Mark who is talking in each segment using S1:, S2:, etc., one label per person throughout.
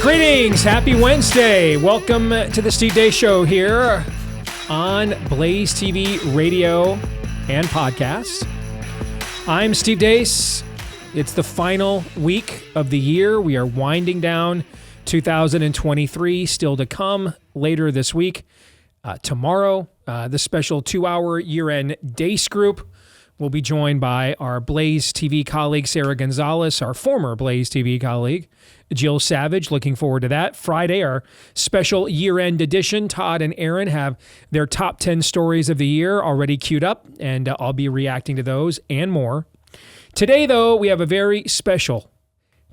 S1: Greetings. Happy Wednesday. Welcome to the Steve Deace Show here on BlazeTV radio and podcast. I'm Steve Deace. It's the final week of the year. We are winding down 2023. Still to come later this week. Tomorrow, the special 2-hour year-end Deace group will be joined by our BlazeTV colleague, Sarah Gonzalez, our former BlazeTV colleague, Jill Savage. Looking forward to that. Friday, our special year-end edition. Todd and Aaron have their top 10 stories of the year already queued up, and I'll be reacting to those and more. Today, though, we have a very special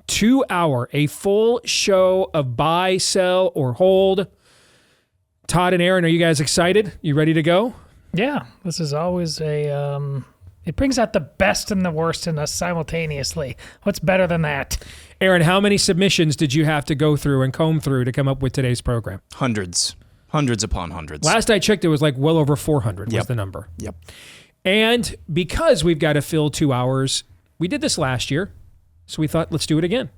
S1: 2-hour, a full show of buy, sell, or hold. Todd and Aaron, are you guys excited? You ready to go?
S2: Yeah, this is always it brings out the best and the worst in us simultaneously. What's better than that?
S1: Aaron, how many submissions did you have to go through and comb through to come up with today's program?
S3: Hundreds upon hundreds.
S1: Last I checked, it was like well over 400 was the number.
S3: Yep.
S1: And because we've got to fill 2 hours, we did this last year, so we thought, let's do it again.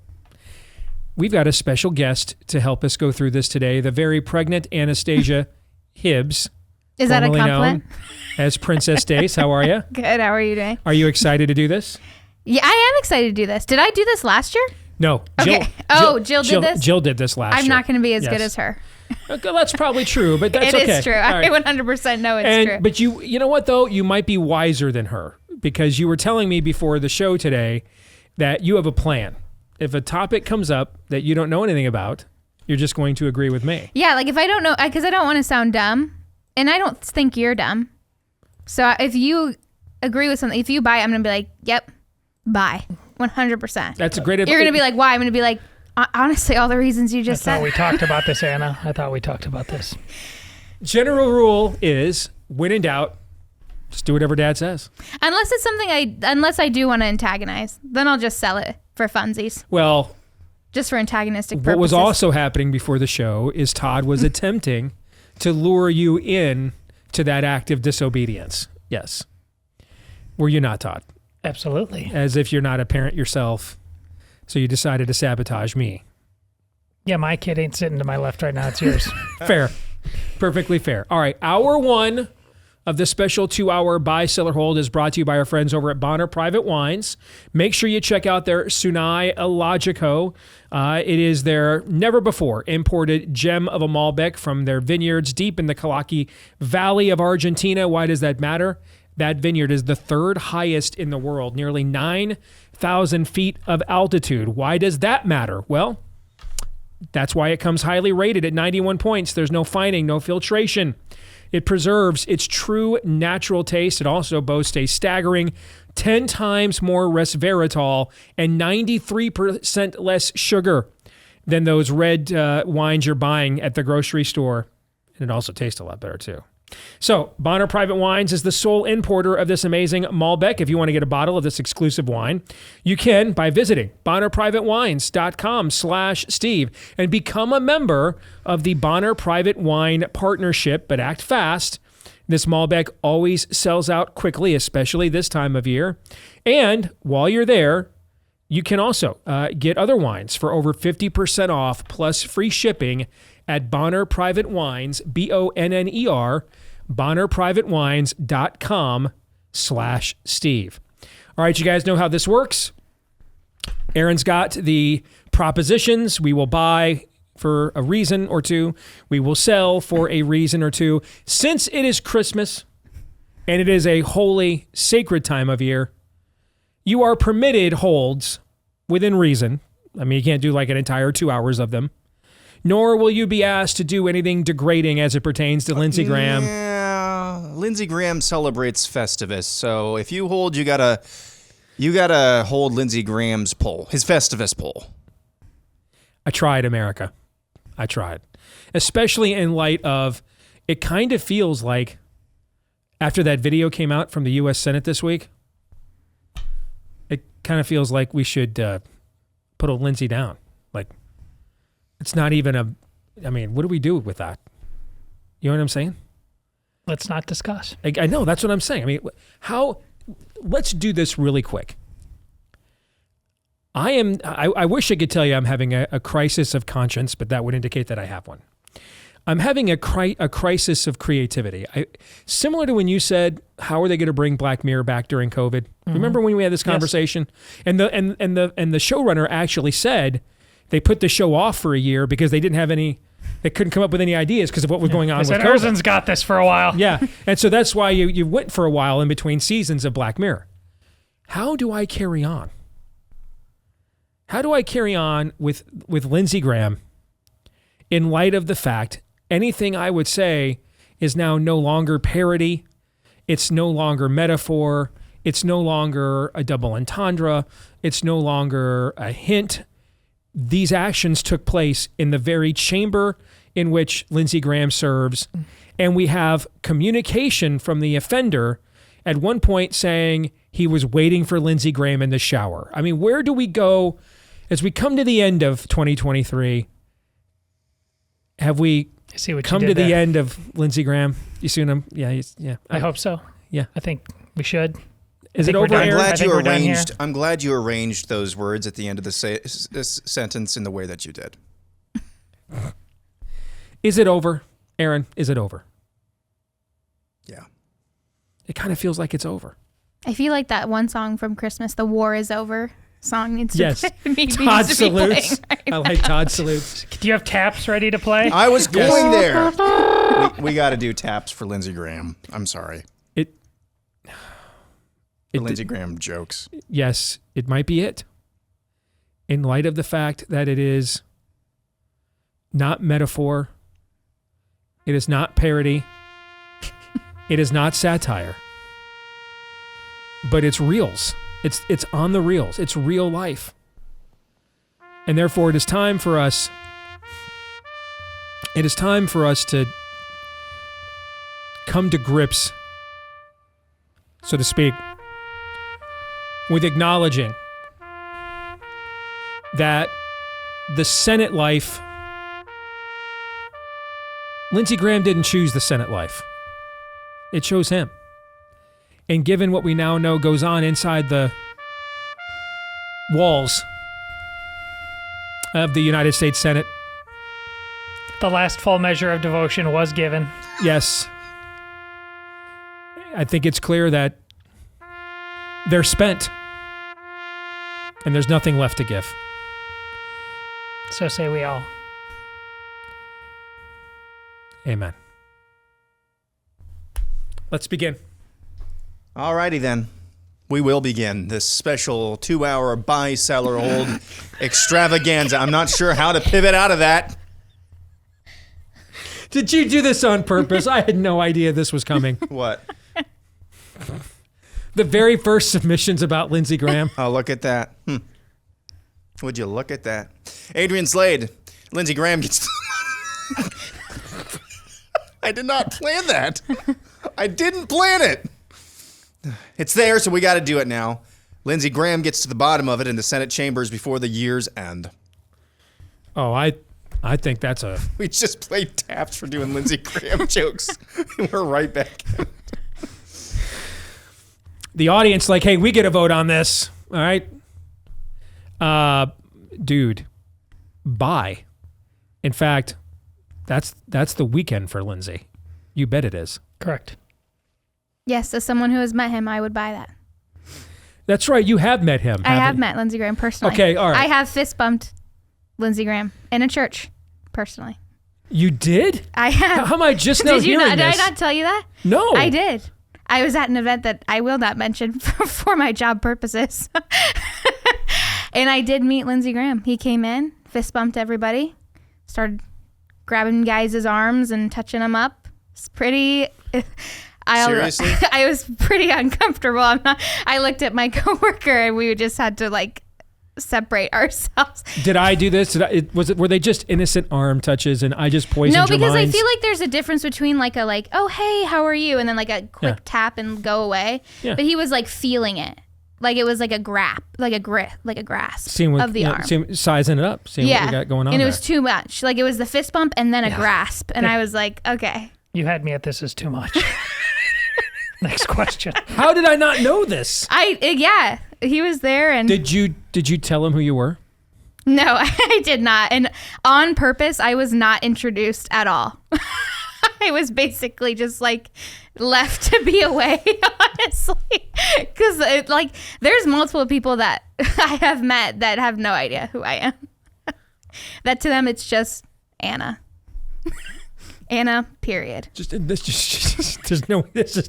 S1: We've got a special guest to help us go through this today, the very pregnant Anastasia Hibbs.
S4: Is that a compliment?
S1: As Princess Deace. How are you?
S4: Good. How are you doing?
S1: Are you excited to do this?
S4: Yeah, I am excited to do this. Did I do this last year?
S1: No.
S4: Okay. Jill did this?
S1: Jill did this last year.
S4: I'm not going to be as good as her.
S1: Okay, that's probably true, but that's okay.
S4: It is true.
S1: Right.
S4: I 100% know it's true.
S1: But you know what, though? You might be wiser than her because you were telling me before the show today that you have a plan. If a topic comes up that you don't know anything about, you're just going to agree with me.
S4: Yeah, like if I don't know, because I don't want to sound dumb, and I don't think you're dumb. So if you agree with something, if you buy it, I'm going to be like, yep, buy. 100%.
S1: That's a great advice.
S4: You're going to be like, why? I'm going to be like, honestly, all the reasons you just said.
S2: I thought we talked about this, Anna. I thought we talked about this.
S1: General rule is, when in doubt, just do whatever Dad says.
S4: Unless it's something unless I do want to antagonize, then I'll just sell it for funsies.
S1: Well,
S4: just for antagonistic purposes.
S1: What was also happening before the show is Todd was attempting to lure you in to that act of disobedience. Yes. Were you not, Todd?
S2: Absolutely.
S1: As if you're not a parent yourself, so you decided to sabotage me.
S2: Yeah, my kid ain't sitting to my left right now. It's yours.
S1: Fair. Perfectly fair. All right. Hour one of the special 2-hour buy, sell, or hold is brought to you by our friends over at Bonner Private Wines. Make sure you check out their Sunai Logico. It is their never-before imported gem of a Malbec from their vineyards deep in the Calaki Valley of Argentina. Why does that matter? That vineyard is the third highest in the world, nearly 9,000 feet of altitude. Why does that matter? Well, that's why it comes highly rated at 91 points. There's no fining, no filtration. It preserves its true natural taste. It also boasts a staggering 10 times more resveratrol and 93% less sugar than those red wines you're buying at the grocery store. And it also tastes a lot better, too. So, Bonner Private Wines is the sole importer of this amazing Malbec. If you want to get a bottle of this exclusive wine, you can by visiting bonnerprivatewines.com/Steve and become a member of the Bonner Private Wine Partnership. But act fast. This Malbec always sells out quickly, especially this time of year. And while you're there, you can also get other wines for over 50% off plus free shipping at Bonner Private Wines, BONNER, bonnerprivatewines.com/Steve. All right, you guys know how this works. Aaron's got the propositions. We will buy for a reason or two. We will sell for a reason or two. Since it is Christmas and it is a holy, sacred time of year, you are permitted holds within reason. I mean, you can't do like an entire 2 hours of them. Nor will you be asked to do anything degrading as it pertains to Lindsey Graham.
S3: Yeah, Lindsey Graham celebrates Festivus, so if you hold, you gotta hold Lindsey Graham's poll, his Festivus poll.
S1: I tried, America. I tried. Especially in light of, it kind of feels like, after that video came out from the U.S. Senate this week, it kind of feels like we should put old Lindsey down. Like, it's not even I mean, what do we do with that? You know what I'm saying?
S2: Let's not discuss.
S1: I know, that's what I'm saying. I mean, let's do this really quick. I wish I could tell you I'm having a crisis of conscience, but that would indicate that I have one. I'm having a crisis of creativity. Similar to when you said, how are they going to bring Black Mirror back during COVID? Remember when we had this conversation? Yes. And the showrunner actually said they put the show off for a year because they couldn't come up with any ideas because of what was going on with COVID.
S2: Erzon's got this for a while.
S1: Yeah. And so that's why you went for a while in between seasons of Black Mirror. How do I carry on? How do I carry on with Lindsey Graham in light of the fact anything I would say is now no longer parody, it's no longer metaphor, it's no longer a double entendre, it's no longer a hint. These actions took place in the very chamber in which Lindsey Graham serves, and we have communication from the offender at one point saying he was waiting for Lindsey Graham in the shower. I mean, where do we go as we come to the end of 2023? Have we come to the end of Lindsey Graham? You seen him? Yeah, yeah.
S2: I hope so.
S1: Yeah,
S2: I think we should.
S1: Is it over?
S3: I'm glad you arranged those words at the end of the sentence in the way that you did.
S1: Is it over, Aaron? Is it over?
S3: Yeah.
S1: It kind of feels like it's over.
S4: I feel like that one song from Christmas, "The War Is Over" song needs to be
S1: Todd salutes.
S4: Right
S1: I like Todd salutes.
S2: Do you have taps ready to play?
S3: I was going there. We got to do taps for Lindsey Graham. I'm sorry. Lindsey Graham jokes.
S1: Yes, it might be it. In light of the fact that it is not metaphor, it is not parody, it is not satire, but it's reels. It's on the reels. It's real life. And therefore it is time for us to come to grips, so to speak, with acknowledging that the Senate life, Lindsey Graham didn't choose the Senate life. It chose him. And given what we now know goes on inside the walls of the United States Senate.
S2: The last full measure of devotion was given.
S1: Yes. I think it's clear that they're spent. And there's nothing left to give.
S2: So say we all.
S1: Amen. Let's begin.
S3: All righty then. We will begin this special 2-hour buy, sell, or hold extravaganza. I'm not sure how to pivot out of that.
S1: Did you do this on purpose? I had no idea this was coming.
S3: What?
S1: The very first submissions about Lindsey Graham.
S3: Oh, look at that. Would you look at that? Adrian Slade, Lindsey Graham gets... I did not plan that. I didn't plan it. It's there, so we got to do it now. Lindsey Graham gets to the bottom of it in the Senate chambers before the year's end.
S1: Oh, I think that's a...
S3: We just played taps for doing Lindsey Graham jokes. And we're right back.
S1: The audience like, hey, we get a vote on this. All right. Dude, bye. In fact, that's the weekend for Lindsey. You bet it is.
S2: Correct.
S4: Yes, as someone who has met him, I would buy that.
S1: That's right. You have met him.
S4: I have met Lindsey Graham personally.
S1: Okay, all right.
S4: I have fist bumped Lindsey Graham in a church personally.
S1: You did?
S4: I have.
S1: How am I just now hearing this?
S4: Did I not tell you that?
S1: No.
S4: I did. I was at an event that I will not mention for my job purposes. And I did meet Lindsey Graham. He came in, fist bumped everybody, started grabbing guys' arms and touching them up. It's pretty...
S3: Seriously?
S4: I was pretty uncomfortable. I looked at my coworker and we just had to like separate ourselves.
S1: Did I do this? Were they just innocent arm touches and I just poisoned your
S4: No, because
S1: minds?
S4: I feel like there's a difference between oh, hey, how are you? And then like a quick tap and go away. Yeah. But he was like feeling it. Like it was like a grasp, like a grasp of the arm.
S1: Sizing it up, seeing what we got going on.
S4: And it was too much. Like it was the fist bump and then a grasp. And I was like, okay.
S2: You had me at this is too much. Next question.
S1: How did I not know this?
S4: he was there, and
S1: Did you tell him who you were?
S4: no, I did not. And on purpose, I was not introduced at all. I was basically just like left to be away, honestly, because there's multiple people that I have met that have no idea who I am. That to them, it's just Anna. Anna, period.
S1: There's no. This is.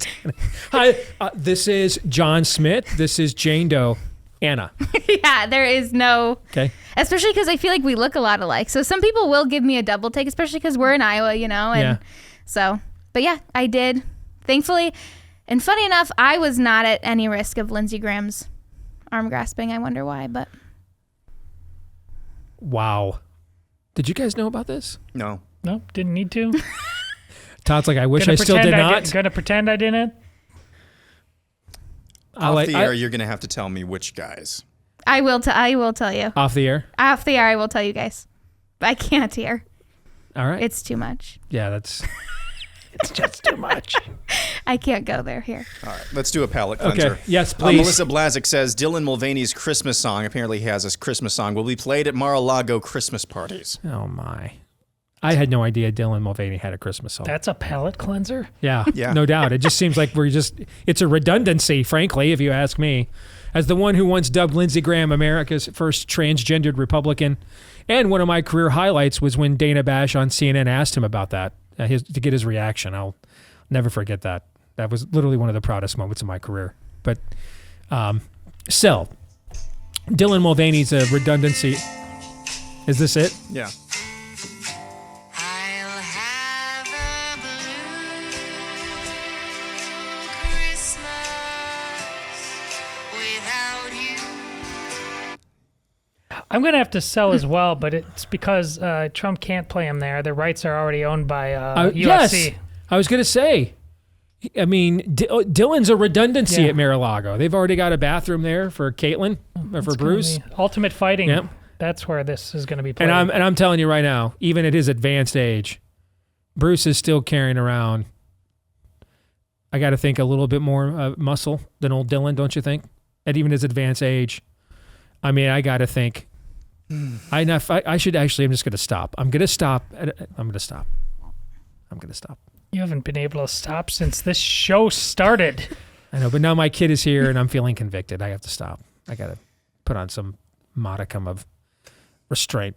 S1: Hi, this is John Smith. This is Jane Doe. Anna.
S4: Yeah, there is no.
S1: Okay.
S4: Especially because I feel like we look a lot alike. So some people will give me a double take, especially because we're in Iowa, you know. And
S1: Yeah.
S4: So, but yeah, I did. Thankfully, and funny enough, I was not at any risk of Lindsey Graham's arm grasping. I wonder why, but.
S1: Wow. Did you guys know about this?
S3: No.
S2: Nope, didn't need to.
S1: Todd's like, I wish I still did not.
S2: Gonna pretend I didn't.
S3: Off the air, you're going to have to tell me which guys.
S4: I will tell you.
S1: Off the air?
S4: Off the air, I will tell you guys. But I can't here.
S1: All right.
S4: It's too much.
S1: Yeah, that's...
S2: It's just too much.
S4: I can't go there here.
S3: All right, let's do a palate cleanser.
S1: Okay, yes, please.
S3: Melissa Blazik says Dylan Mulvaney's Christmas song, apparently he has a Christmas song, will be played at Mar-a-Lago Christmas parties.
S1: Oh, my. I had no idea Dylan Mulvaney had a Christmas song.
S2: That's a palate cleanser?
S1: Yeah,
S3: Yeah.
S1: no doubt. It just seems like it's a redundancy, frankly, if you ask me. As the one who once dubbed Lindsey Graham America's first transgendered Republican. And one of my career highlights was when Dana Bash on CNN asked him about that, to get his reaction. I'll never forget that. That was literally one of the proudest moments of my career. But still, Dylan Mulvaney's a redundancy. Is this it?
S3: Yeah.
S5: I'll have a blue Christmas without you.
S2: I'm going to have to sell as well, but it's because Trump can't play him there. The rights are already owned by UFC.
S1: Yes, I was going to say. I mean, Dylan's a redundancy
S2: Yeah.
S1: at Mar-a-Lago. They've already got a bathroom there for Caitlin or for Bruce.
S2: Ultimate Fighting.
S1: Yep.
S2: That's where this is going to be played.
S1: And I'm telling you right now, even at his advanced age, Bruce is still carrying around. I got to think a little bit more muscle than old Dylan, don't you think? At even his advanced age, I mean, I got to think. I should actually. I'm just going to stop. I'm going to stop.
S2: You haven't been able to stop since this show started.
S1: I know, but now my kid is here and I'm feeling convicted. I have to stop. I got to put on some modicum of restraint,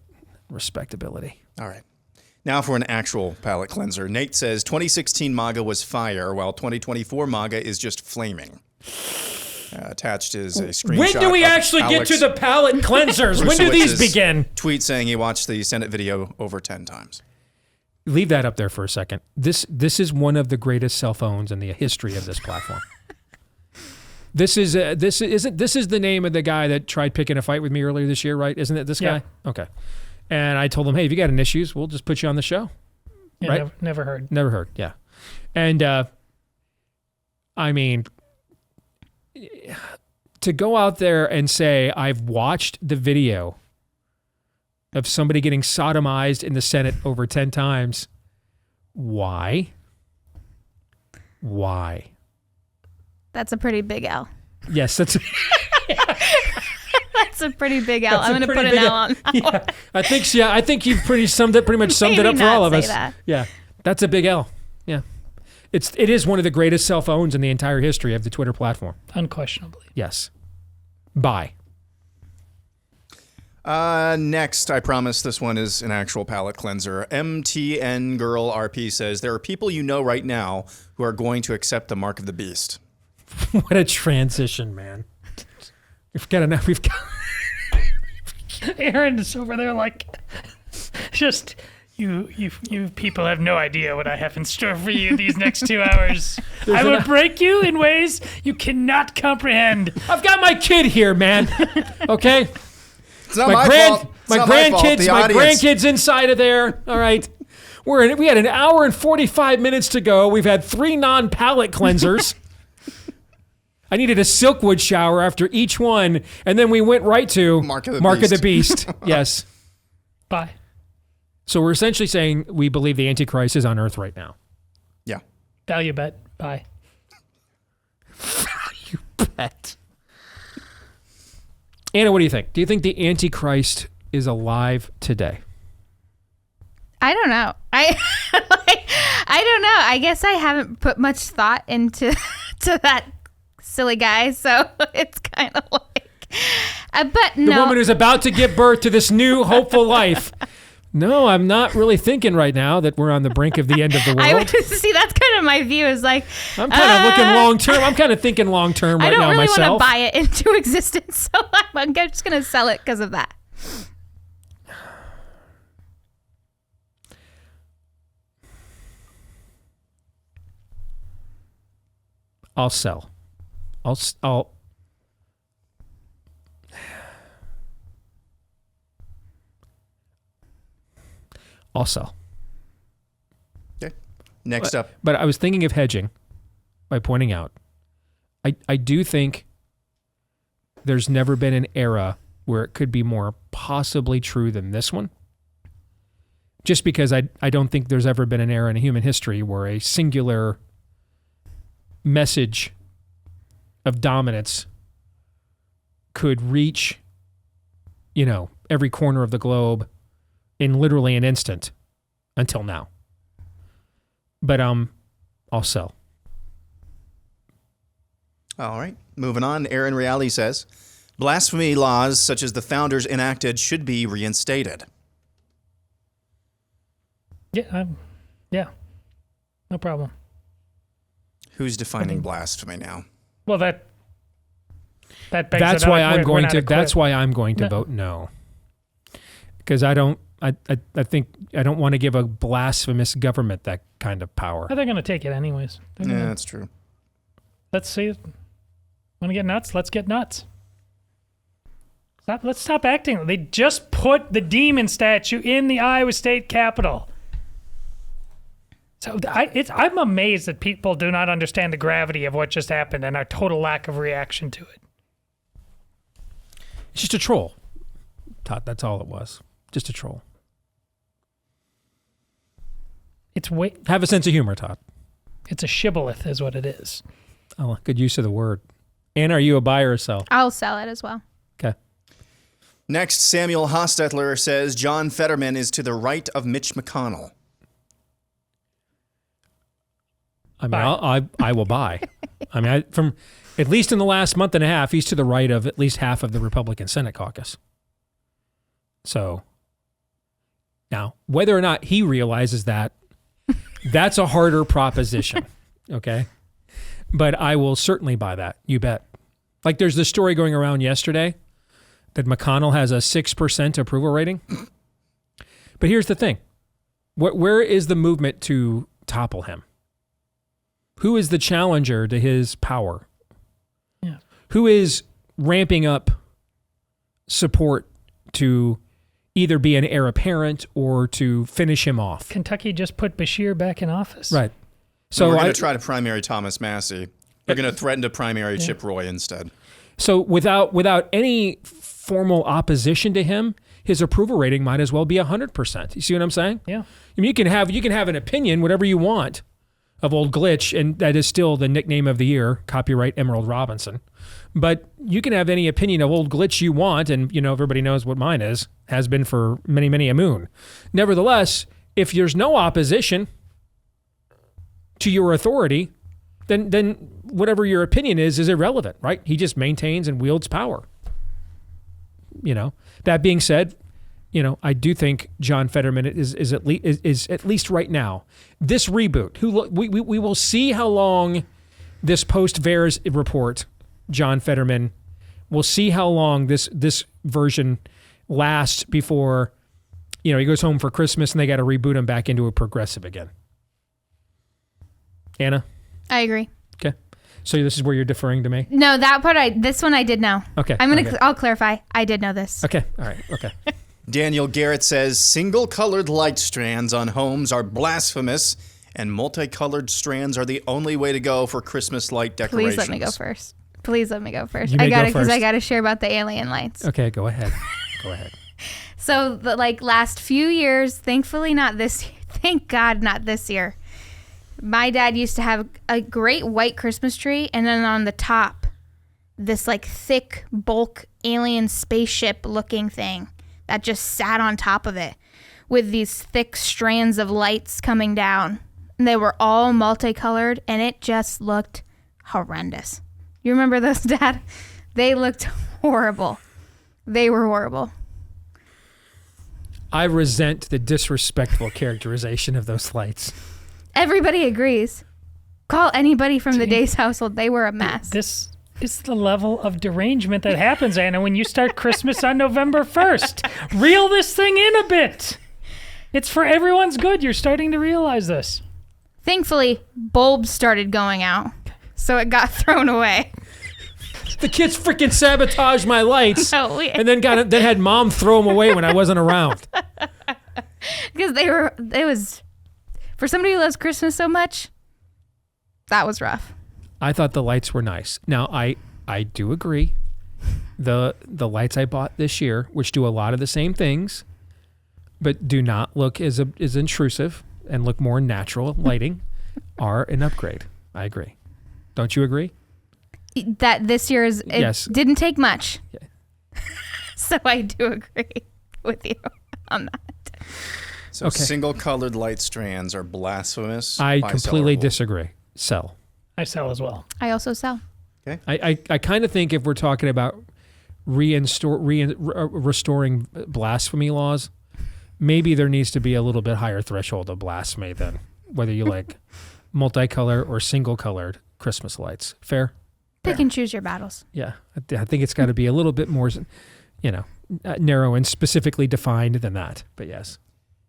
S1: respectability.
S3: All right. Now for an actual palate cleanser. Nate says 2016 MAGA was fire, while 2024 MAGA is just flaming. Attached is a screenshot.
S1: When do we
S3: of
S1: actually
S3: Alex
S1: get to the palate cleansers? When do these
S3: Rusowicz's
S1: begin?
S3: Tweet saying he watched the Senate video over 10 times.
S1: Leave that up there for a second. This is one of the greatest cell phones in the history of this platform. This is the name of the guy that tried picking a fight with me earlier this year, right? Isn't it this guy? Okay. And I told him, hey, if you got any issues, we'll just put you on the show.
S2: Yeah,
S1: Right?
S2: Never heard.
S1: Never heard. Yeah. And I mean, to go out there and say I've watched the video of somebody getting sodomized in the Senate over 10 times. Why?
S4: That's a pretty big L.
S1: Yes, that's
S4: That's a pretty big L.
S1: That's
S4: I'm
S1: a
S4: going to
S1: pretty
S4: put an
S1: big
S4: L
S1: L.
S4: on.
S1: yeah. I think you've pretty much summed it
S4: Maybe
S1: up for all of
S4: not
S1: us.
S4: say that.
S1: Yeah. That's a big L. Yeah. It is one of the greatest cell phones in the entire history of the Twitter platform.
S2: Unquestionably.
S1: Yes. Bye.
S3: Next, I promise this one is an actual palate cleanser. MTN Girl RP says, there are people you know right now who are going to accept the mark of the beast.
S1: What a transition, man. We've got enough.
S2: Aaron is over there like, just, you people have no idea what I have in store for you these next 2 hours. I will break you in ways you cannot comprehend.
S1: I've got my kid here, man. Okay?
S3: It's not my fault. It's
S1: My
S3: not my fault.
S1: grandkids,
S3: The
S1: my
S3: audience.
S1: grandkids inside of there. All right. We had an hour and 45 minutes to go. We've had 3 non-palate cleansers. I needed a Silkwood shower after each one, and then we went right to
S3: Mark of the
S1: Beast. Yes.
S2: Bye.
S1: So we're essentially saying we believe the Antichrist is on Earth right now.
S3: Yeah.
S2: Value bet. Bye.
S1: You bet. Anna, what do you think? Do you think the Antichrist is alive today?
S4: I don't know. I don't know. I guess I haven't put much thought into to that silly guy, so it's kind of like. But no.
S1: The woman who's about to give birth to this new hopeful life. No, I'm not really thinking right now that we're on the brink of the end of the world.
S4: See, that's kind of my view. Is like
S1: I'm kind of looking long term. I'm kind of thinking long term right now myself.
S4: I don't really want to buy it into existence, so I'm just going to sell it because of that.
S1: I'll sell. I'll sell.
S3: Okay. Next up.
S1: But I was thinking of hedging by pointing out, I do think there's never been an era where it could be more possibly true than this one. Just because I don't think there's ever been an era in human history where a singular message of dominance could reach, every corner of the globe in literally an instant until now. But I'll sell.
S3: All right. Moving on. Aaron Reale says, blasphemy laws such as the founders enacted should be reinstated.
S2: Yeah. No problem.
S3: Who's defining blasphemy now?
S2: Well, that begs
S1: that's
S2: it
S1: why
S2: out.
S1: I'm
S2: We're
S1: going
S2: not
S1: to.
S2: equipped.
S1: That's why I'm going to vote no. Because I think I don't want to give a blasphemous government that kind of power.
S2: They're going to take it anyways.
S3: Yeah, that's true.
S2: Let's see. Want to get nuts? Let's get nuts. Let's stop acting. They just put the demon statue in the Iowa State Capitol. So I'm amazed that people do not understand the gravity of what just happened and our total lack of reaction to it.
S1: It's just a troll, Todd. That's all it was. Just a troll. Have a sense of humor, Todd.
S2: It's a shibboleth is what it is.
S1: Oh, good use of the word. Anna, are you a buy or a sell?
S4: I'll sell it as well.
S1: Okay.
S3: Next, Samuel Hostetler says John Fetterman is to the right of Mitch McConnell.
S1: I mean, I will buy. I mean, from at least in the last month and a half, he's to the right of at least half of the Republican Senate caucus. So now, whether or not he realizes that, that's a harder proposition. Okay. But I will certainly buy that. You bet. Like there's this story going around yesterday that McConnell has a 6% approval rating. But here's the thing. Where is the movement to topple him? Who is the challenger to his power?
S2: Yeah.
S1: Who is ramping up support to either be an heir apparent or to finish him off?
S2: Kentucky just put Bashir back in office.
S1: Right.
S3: So we're going to try to primary Thomas Massey. We're going to threaten to primary Chip Roy instead.
S1: So without any formal opposition to him, his approval rating might as well be 100%. You see what I'm saying?
S2: Yeah.
S1: I mean, you can have an opinion, whatever you want, of Old Glitch, and that is still the nickname of the year, copyright Emerald Robinson. But you can have any opinion of Old Glitch you want, and everybody knows what mine is, has been for many, many a moon. Nevertheless, if there's no opposition to your authority, then whatever your opinion is irrelevant, right? He just maintains and wields power. That being said, I do think John Fetterman is at least right now this reboot. We will see how long this post-VAERS report, John Fetterman, we'll see how long this version lasts before he goes home for Christmas and they got to reboot him back into a progressive again. Anna?
S4: I agree.
S1: Okay. So this is where you're deferring to me?
S4: No, that part this one I did know.
S1: Okay.
S4: I'll clarify. I did know this.
S1: Okay. All right. Okay.
S3: Daniel Garrett says single-colored light strands on homes are blasphemous, and multicolored strands are the only way to go for Christmas light decorations.
S4: Please let me go first.
S1: You may go first.
S4: I got to share about the alien lights.
S1: Okay, go ahead. Go ahead.
S4: So the last few years, thankfully not this year. Thank God not this year. My dad used to have a great white Christmas tree, and then on the top this like thick bulk alien spaceship looking thing that just sat on top of it with these thick strands of lights coming down. And they were all multicolored, and it just looked horrendous. You remember those, Dad? They looked horrible. They were horrible.
S1: I resent the disrespectful characterization of those lights.
S4: Everybody agrees. Call anybody from the Deace household. They were a mess.
S2: This is the level of derangement that happens, Anna, when you start Christmas on November 1st. Reel this thing in a bit. It's for everyone's good. You're starting to realize this.
S4: Thankfully, bulbs started going out, so it got thrown away.
S1: The kids freaking sabotaged my lights,
S4: Oh,
S1: and then had Mom throw them away when I wasn't around.
S4: because it was, for somebody who loves Christmas so much, that was rough.
S1: I thought the lights were nice. Now, I do agree. The lights I bought this year, which do a lot of the same things, but do not look as intrusive and look more natural lighting, are an upgrade. I agree. Don't you agree?
S4: That this year's,
S1: Yes.
S4: didn't take much.
S1: Yeah.
S4: So I do agree with you on that.
S3: So
S1: Okay.
S3: single-colored light strands are blasphemous.
S1: I
S3: by
S1: completely
S3: seller
S1: disagree. Sell.
S2: I sell as well.
S4: I also sell.
S1: I kind of think if we're talking about restoring blasphemy laws, maybe there needs to be a little bit higher threshold of blasphemy than whether you like multicolor or single-colored Christmas lights. Fair?
S4: Pick and choose your battles.
S1: Yeah. I think it's got to be a little bit more, narrow and specifically defined than that. But yes.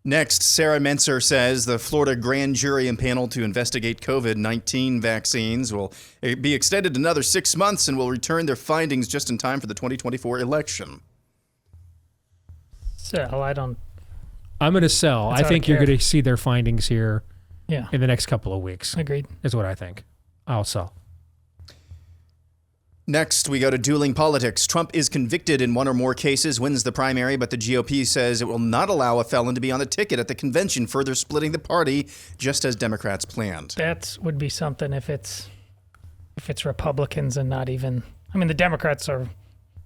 S3: Next, Sarah Menser says the Florida grand jury impaneled to investigate COVID-19 vaccines will be extended another 6 months and will return their findings just in time for the 2024 election.
S2: So
S1: I'm going to sell.
S2: That's
S1: I
S2: how
S1: think
S2: I
S1: you're
S2: care.
S1: going to see their findings here
S2: yeah,
S1: in the next couple of weeks,
S2: agreed.
S1: is what I think. I'll sell.
S3: Next, we go to dueling politics. Trump is convicted in one or more cases, wins the primary, but the GOP says it will not allow a felon to be on the ticket at the convention, further splitting the party, just as Democrats planned.
S2: That would be something if it's Republicans and not even. I mean, the Democrats are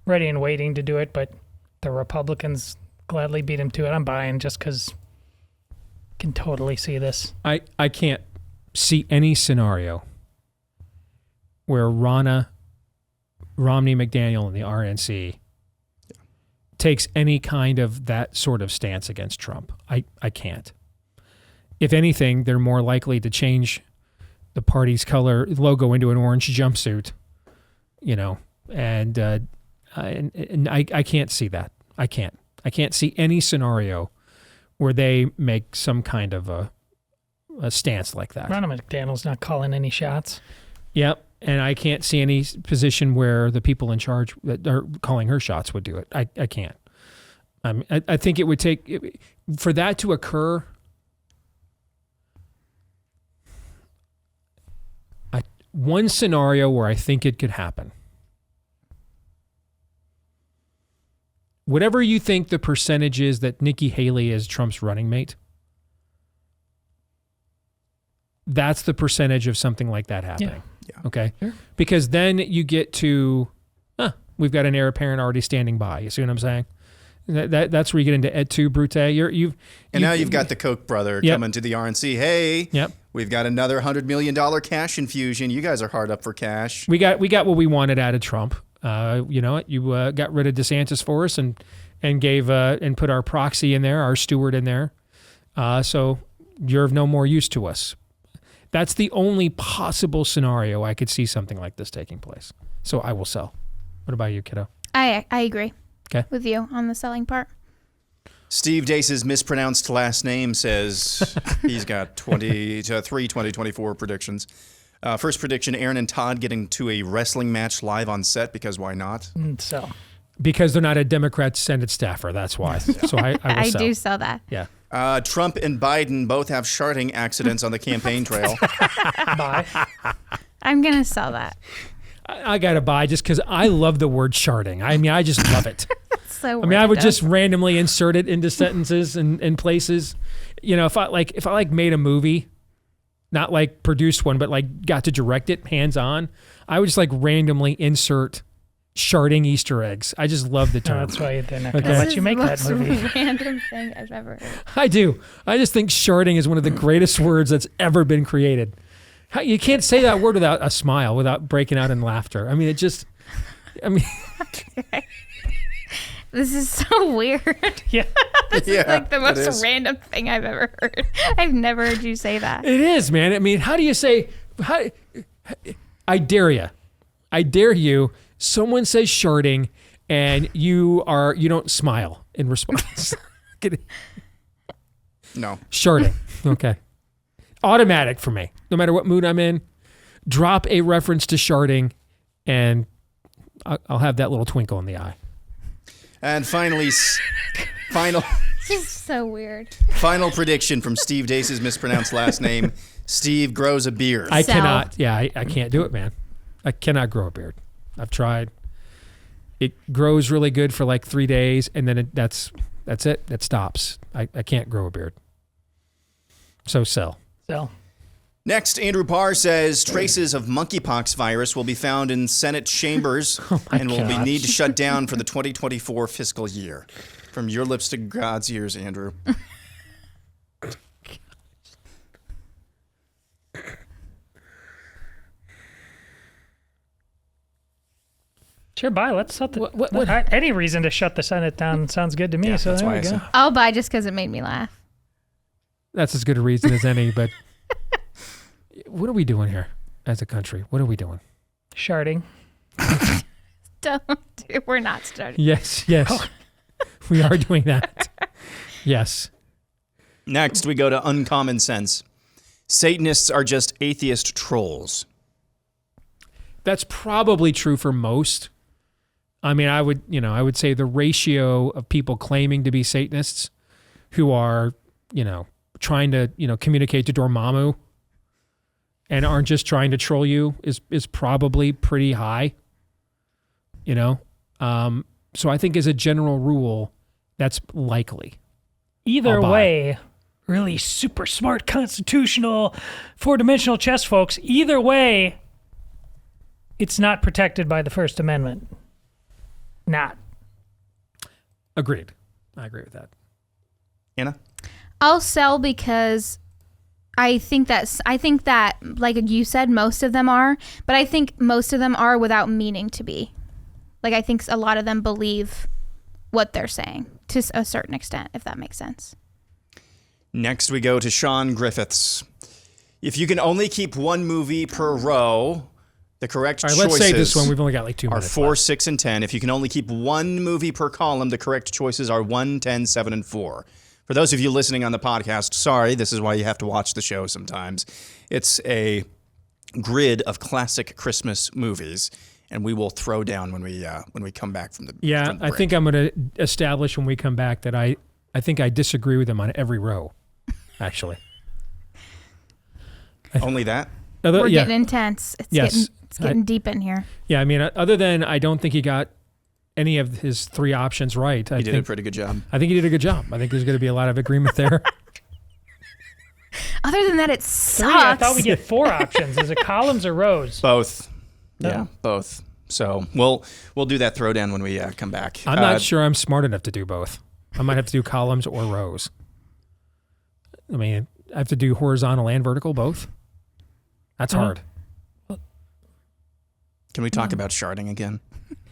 S2: ready and waiting to do it, but the Republicans gladly beat him to it. I'm buying just because can totally see this.
S1: I can't see any scenario where Romney McDaniel and the RNC takes any kind of that sort of stance against Trump. I can't. If anything, they're more likely to change the party's color logo into an orange jumpsuit, and I can't see that. I can't see any scenario where they make some kind of a stance like that.
S2: Ron McDaniel's not calling any shots.
S1: Yep. And I can't see any position where the people in charge that are calling her shots would do it. I can't. I think it would take, for that to occur, one scenario where I think it could happen. Whatever you think the percentage is that Nikki Haley is Trump's running mate, that's the percentage of something like that happening.
S3: Yeah.
S1: Okay?
S2: Sure.
S1: Because then you get to, we've got an heir apparent already standing by. You see what I'm saying? That's where you get into et tu, Brute.
S3: Now you've got the Koch brother
S1: Yep.
S3: coming to the RNC. Hey,
S1: Yep.
S3: we've got another $100 million cash infusion. You guys are hard up for cash.
S1: We got what we wanted out of Trump. You know what? You got rid of DeSantis for us and gave and put our proxy in there, our steward in there. So you're of no more use to us. That's the only possible scenario I could see something like this taking place. So I will sell. What about you, kiddo?
S4: I agree.
S1: Okay.
S4: With you on the selling part.
S3: Steve Deace's mispronounced last name says he's got 2024 predictions. First prediction, Aaron and Todd getting to a wrestling match live on set, because why not?
S2: So
S1: Because they're not a Democrat Senate staffer. That's why. So I will
S4: I
S1: sell.
S4: do sell that.
S1: Yeah.
S3: Trump and Biden both have sharting accidents on the campaign trail.
S2: bye.
S4: I'm going to sell that.
S1: I got to buy just because I love the word sharding. I mean, I just love it.
S4: So
S1: I mean, I would
S4: random.
S1: just randomly insert it into sentences and places. You know, if I made a movie, not like produced one, but like got to direct it hands on, I would just like randomly insert sharding Easter eggs. I just love the
S2: No,
S1: term.
S2: that's why they're not going to
S1: Okay.
S2: let you make that
S4: This is the
S2: movie.
S4: most random thing I've ever heard.
S1: I do. I just think sharding is one of the greatest words that's ever been created. You can't say that word without a smile, without breaking out in laughter. I mean, it just, I mean,
S4: This is so weird.
S2: Yeah.
S3: Yeah,
S4: Like the
S3: it is.
S4: most random thing I've ever heard. I've never heard you say that.
S1: it is, man. I mean, how do you say, I dare you. I dare you. Someone says sharding and you don't smile in response. Get it?
S3: No.
S1: Sharding. Okay. Automatic for me. No matter what mood I'm in, drop a reference to sharding and I'll have that little twinkle in the eye.
S3: And finally, final
S4: This is so weird.
S3: prediction from Steve Deace's mispronounced last name. Steve grows a beard.
S1: I
S4: Sell.
S1: cannot. Yeah, I can't do it, man. I cannot grow a beard. I've tried. It grows really good for like 3 days, and then that's it. It stops. I can't grow a beard. So sell.
S2: So,
S3: Next, Andrew Parr says traces of monkeypox virus will be found in Senate chambers and will be
S1: gosh.
S3: need to shut down for the 2024 fiscal year. From your lips to God's ears, Andrew.
S2: sure, bye. Let's shut the.
S1: What?
S2: Any reason to shut the Senate down sounds good to me.
S3: Yeah,
S2: so
S3: that's
S2: there
S3: why
S2: we
S3: I
S2: go.
S3: said.
S4: I'll buy just because it made me laugh.
S1: That's as good a reason as any, but what are we doing here as a country? What are we doing?
S2: Sharding.
S4: Don't. We're not starting.
S1: Yes. We are doing that. Yes.
S3: Next, we go to uncommon sense. Satanists are just atheist trolls.
S1: That's probably true for most. I mean, I would say the ratio of people claiming to be Satanists who are, trying to, communicate to Dormammu and aren't just trying to troll you is probably pretty high. So I think as a general rule, that's likely.
S2: Either
S1: I'll buy.
S2: way, really super smart constitutional four-dimensional chess folks. Either way, it's not protected by the First Amendment. Not.
S1: Agreed. I agree with that.
S3: Anna?
S4: I'll sell because I think that, like you said, most of them are, but I think most of them are without meaning to be. Like, I think a lot of them believe what they're saying to a certain extent, if that makes sense.
S3: Next, we go to Sean Griffiths. If you can only keep one movie per row, the correct
S1: All right,
S3: choices
S1: let's say this one. We've only got like 2
S3: are
S1: minutes
S3: 4,
S1: left.
S3: 6, and 10. If you can only keep one movie per column, the correct choices are 1, 10, 7, and 4. For those of you listening on the podcast, sorry, this is why you have to watch the show sometimes. It's a grid of classic Christmas movies, and we will throw down when we come back from the
S1: Yeah,
S3: from the
S1: I
S3: break.
S1: think I'm going to establish when we come back that I think I disagree with him on every row, actually.
S3: Only that?
S4: We're
S1: yeah.
S4: getting intense. It's
S1: Yes.
S4: getting deep in here.
S1: Yeah, I mean, other than I don't think he got any of his 3 options right.
S3: You did a pretty good job.
S1: I think he did a good job. I think there's going to be a lot of agreement there.
S4: Other than that, it
S2: 3, I
S4: sucks.
S2: thought we get 4 options. Is it columns or rows?
S3: Both.
S2: No.
S3: Yeah, both. So we'll do that throwdown when we come back.
S1: I'm not sure I'm smart enough to do both. I might have to do columns or rows. I mean, I have to do horizontal and vertical both. That's hard.
S3: Can we talk about sharding again?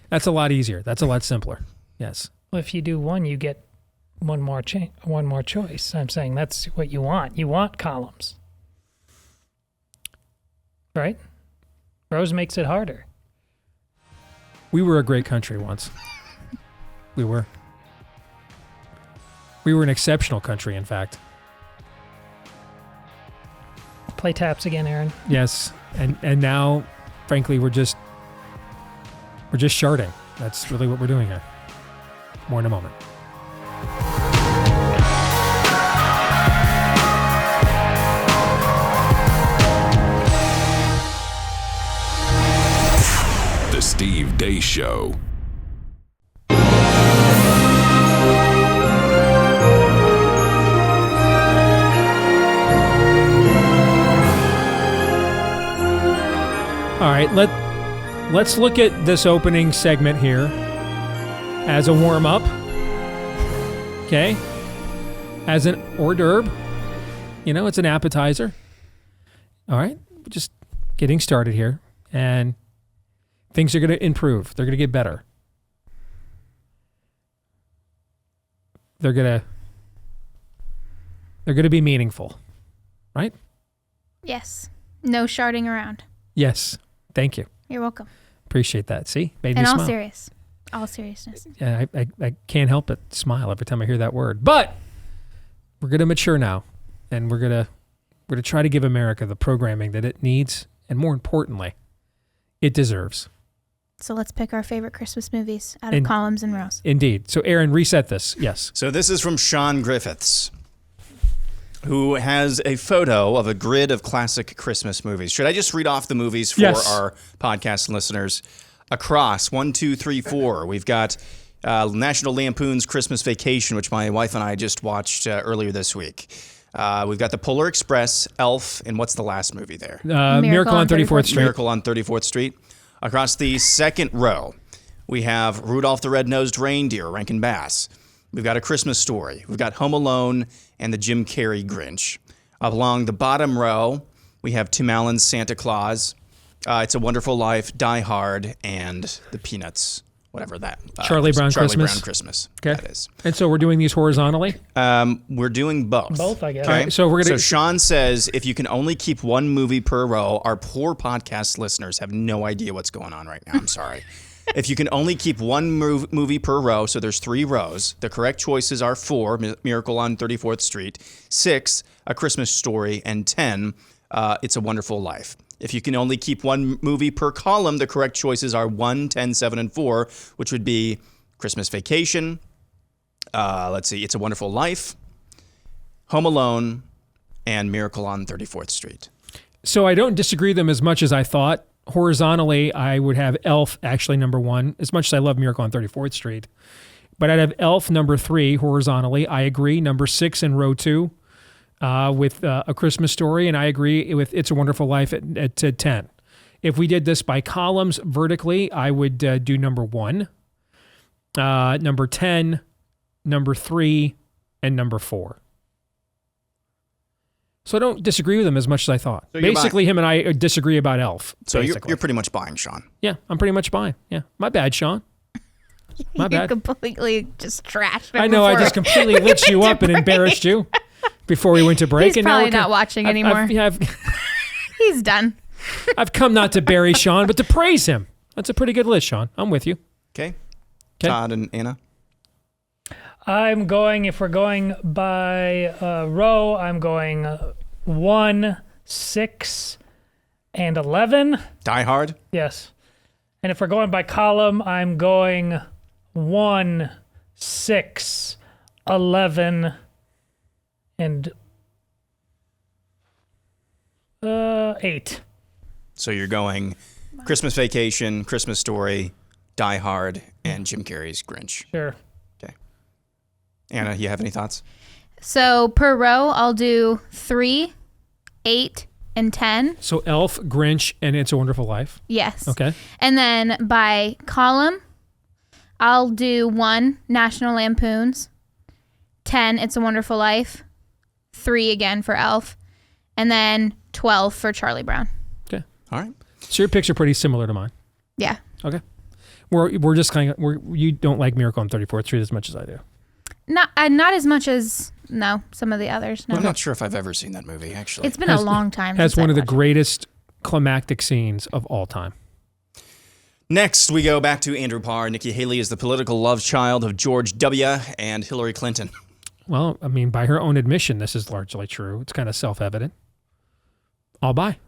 S1: That's a lot easier. That's a lot simpler. Yes.
S2: Well, if you do one, you get one more choice. I'm saying that's what you want. You want columns, right? Rows makes it harder.
S1: We were a great country once. We were. We were an exceptional country, in fact.
S2: Play taps again, Aaron.
S1: Yes. And now, frankly, we're just sharding. That's really what we're doing here. More in a moment.
S6: The Steve Deace Show. All
S1: right, let's look at this opening segment here as a warm-up. Okay? As an hors d'oeuvre. You know, it's an appetizer. All right? Just getting started here. And things are going to improve. They're going to get better. They're going to be meaningful. Right?
S4: Yes. No sharding around.
S1: Yes. Thank you.
S4: You're welcome.
S1: Appreciate that. See? Made me
S4: And
S1: smile.
S4: all seriousness.
S1: Yeah, I can't help but smile every time I hear that word. But we're going to mature now, and we're going to try to give America the programming that it needs, and more importantly, it deserves.
S4: So let's pick our favorite Christmas movies out of columns and rows.
S1: Indeed. So Aaron, reset this. Yes.
S3: So this is from Sean Griffiths, who has a photo of a grid of classic Christmas movies. Should I just read off the movies for our podcast listeners? Across 1, 2, 3, 4. We've got National Lampoon's Christmas Vacation, which my wife and I just watched earlier this week. We've got The Polar Express, Elf, and what's the last movie there?
S1: Miracle on 34th Street.
S3: Miracle on 34th Street. Across the second row, we have Rudolph the Red-Nosed Reindeer, Rankin Bass. We've got A Christmas Story. We've got Home Alone and the Jim Carrey Grinch. Along the bottom row, we have Tim Allen's Santa Claus, It's a Wonderful Life, Die Hard, and The Peanuts, whatever that.
S1: Charlie Brown Christmas.
S3: Brown Christmas.
S1: Okay.
S3: That is.
S1: And so we're doing these horizontally?
S3: We're doing both.
S2: Both, I guess.
S3: Okay.
S1: All right, so we're gonna.
S3: So Sean says if you can only keep one movie per row, our poor podcast listeners have no idea what's going on right now. I'm sorry. If you can only keep one movie per row, so there's 3 rows, the correct choices are 4, Miracle on 34th Street, 6, A Christmas Story, and 10, It's a Wonderful Life. If you can only keep one movie per column, the correct choices are 1, 10, 7, and 4, which would be Christmas Vacation, let's see, It's a Wonderful Life, Home Alone, and Miracle on 34th Street.
S1: So I don't disagree them as much as I thought. Horizontally, I would have Elf actually number 1, as much as I love Miracle on 34th Street. But I'd have Elf number 3 horizontally. I agree. Number 6 in row 2 with A Christmas Story. And I agree with It's a Wonderful Life at 10. If we did this by columns vertically, I would do number 1, number 10, number 3, and number 4. So I don't disagree with him as much as I thought. So basically, him and I disagree about Elf.
S3: So you're pretty much buying, Sean.
S1: Yeah, I'm pretty much buying. Yeah, my bad, Sean. My bad.
S4: You completely just trashed.
S1: I know. I just completely lit you up and embarrassed you before we went to break.
S4: He's
S1: and
S4: probably
S1: now
S4: not watching anymore. He's done.
S1: I've come not to bury Sean, but to praise him. That's a pretty good list, Sean. I'm with you.
S3: Okay. Todd and Anna.
S2: I'm going, if we're going by row, I'm going 1, 6, and 11.
S3: Die Hard?
S2: Yes. And if we're going by column, I'm going 1, 6, 11, and 8.
S3: So you're going Christmas Vacation, Christmas Story, Die Hard, and Jim Carrey's Grinch.
S2: Sure.
S3: Anna, you have any thoughts?
S4: So per row, I'll do 3, 8, and 10.
S1: So Elf, Grinch, and It's a Wonderful Life.
S4: Yes.
S1: Okay.
S4: And then by column, I'll do 1, National Lampoons, 10, It's a Wonderful Life, 3 again for Elf, and then 12 for Charlie Brown.
S1: Okay.
S3: All right.
S1: So your picks are pretty similar to mine.
S4: Yeah.
S1: Okay. We're just kind of you don't like Miracle on 34th Street as much as I do.
S4: Not as much as some of the others. No.
S3: I'm not sure if I've ever seen that movie, actually.
S4: It's been a long time.
S1: Has
S4: since
S1: one
S4: I
S1: of the
S4: watched it.
S1: greatest climactic scenes of all time.
S3: Next, we go back to Andrew Parr. Nikki Haley is the political love child of George W. and Hillary Clinton.
S1: Well, I mean, by her own admission, this is largely true. It's kind of self-evident. I'll buy.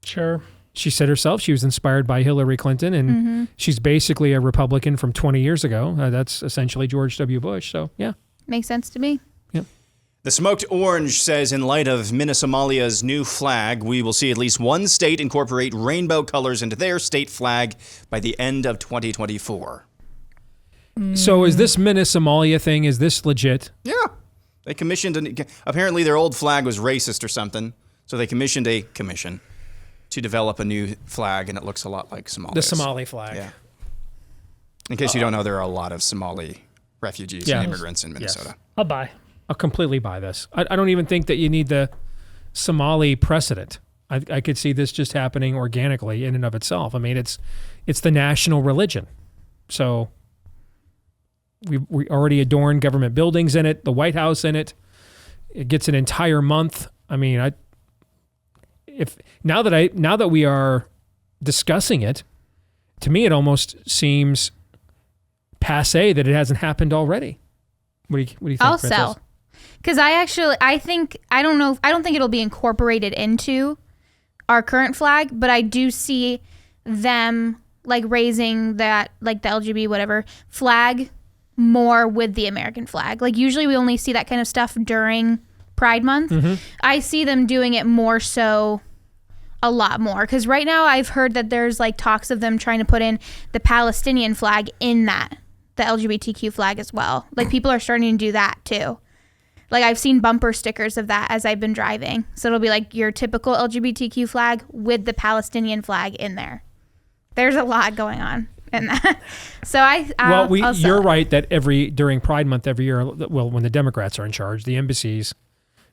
S2: Sure.
S1: She said herself she was inspired by Hillary Clinton, and she's basically a Republican from 20 years ago. That's essentially George W. Bush. So, yeah.
S4: Makes sense to me.
S1: Yep.
S3: The Smoked Orange says, in light of Minnesomalia's new flag, we will see at least one state incorporate rainbow colors into their state flag by the end of 2024.
S1: So is this Minnesomalia thing, is this legit?
S3: Yeah. They commissioned, apparently their old flag was racist or something, so they commissioned a commission to develop a new flag, and it looks a lot like Somalia.
S1: The Somali flag.
S3: Yeah. In case you don't know, there are a lot of Somali refugees and immigrants in Minnesota.
S2: I'll buy.
S1: I'll completely buy this. I don't even think that you need the Somali precedent. I could see this just happening organically in and of itself. I mean, it's the national religion. So we already adorn government buildings in it, the White House in it. It gets an entire month. I mean, now that we are discussing it, to me it almost seems passé that it hasn't happened already. What do you think?
S4: I'll
S1: Princess?
S4: sell. Because I don't think it'll be incorporated into our current flag, but I do see them like raising that, like the LGBT whatever flag more with the American flag. Like usually we only see that kind of stuff during Pride Month.
S1: Mm-hmm.
S4: I see them doing it more so, a lot more. Because right now I've heard that there's like talks of them trying to put in the Palestinian flag in that, the LGBTQ flag as well. Like people are starting to do that too. Like I've seen bumper stickers of that as I've been driving. So it'll be like your typical LGBTQ flag with the Palestinian flag in there. There's a lot going on in that. So
S1: you're right that during Pride Month every year, well, when the Democrats are in charge, the embassies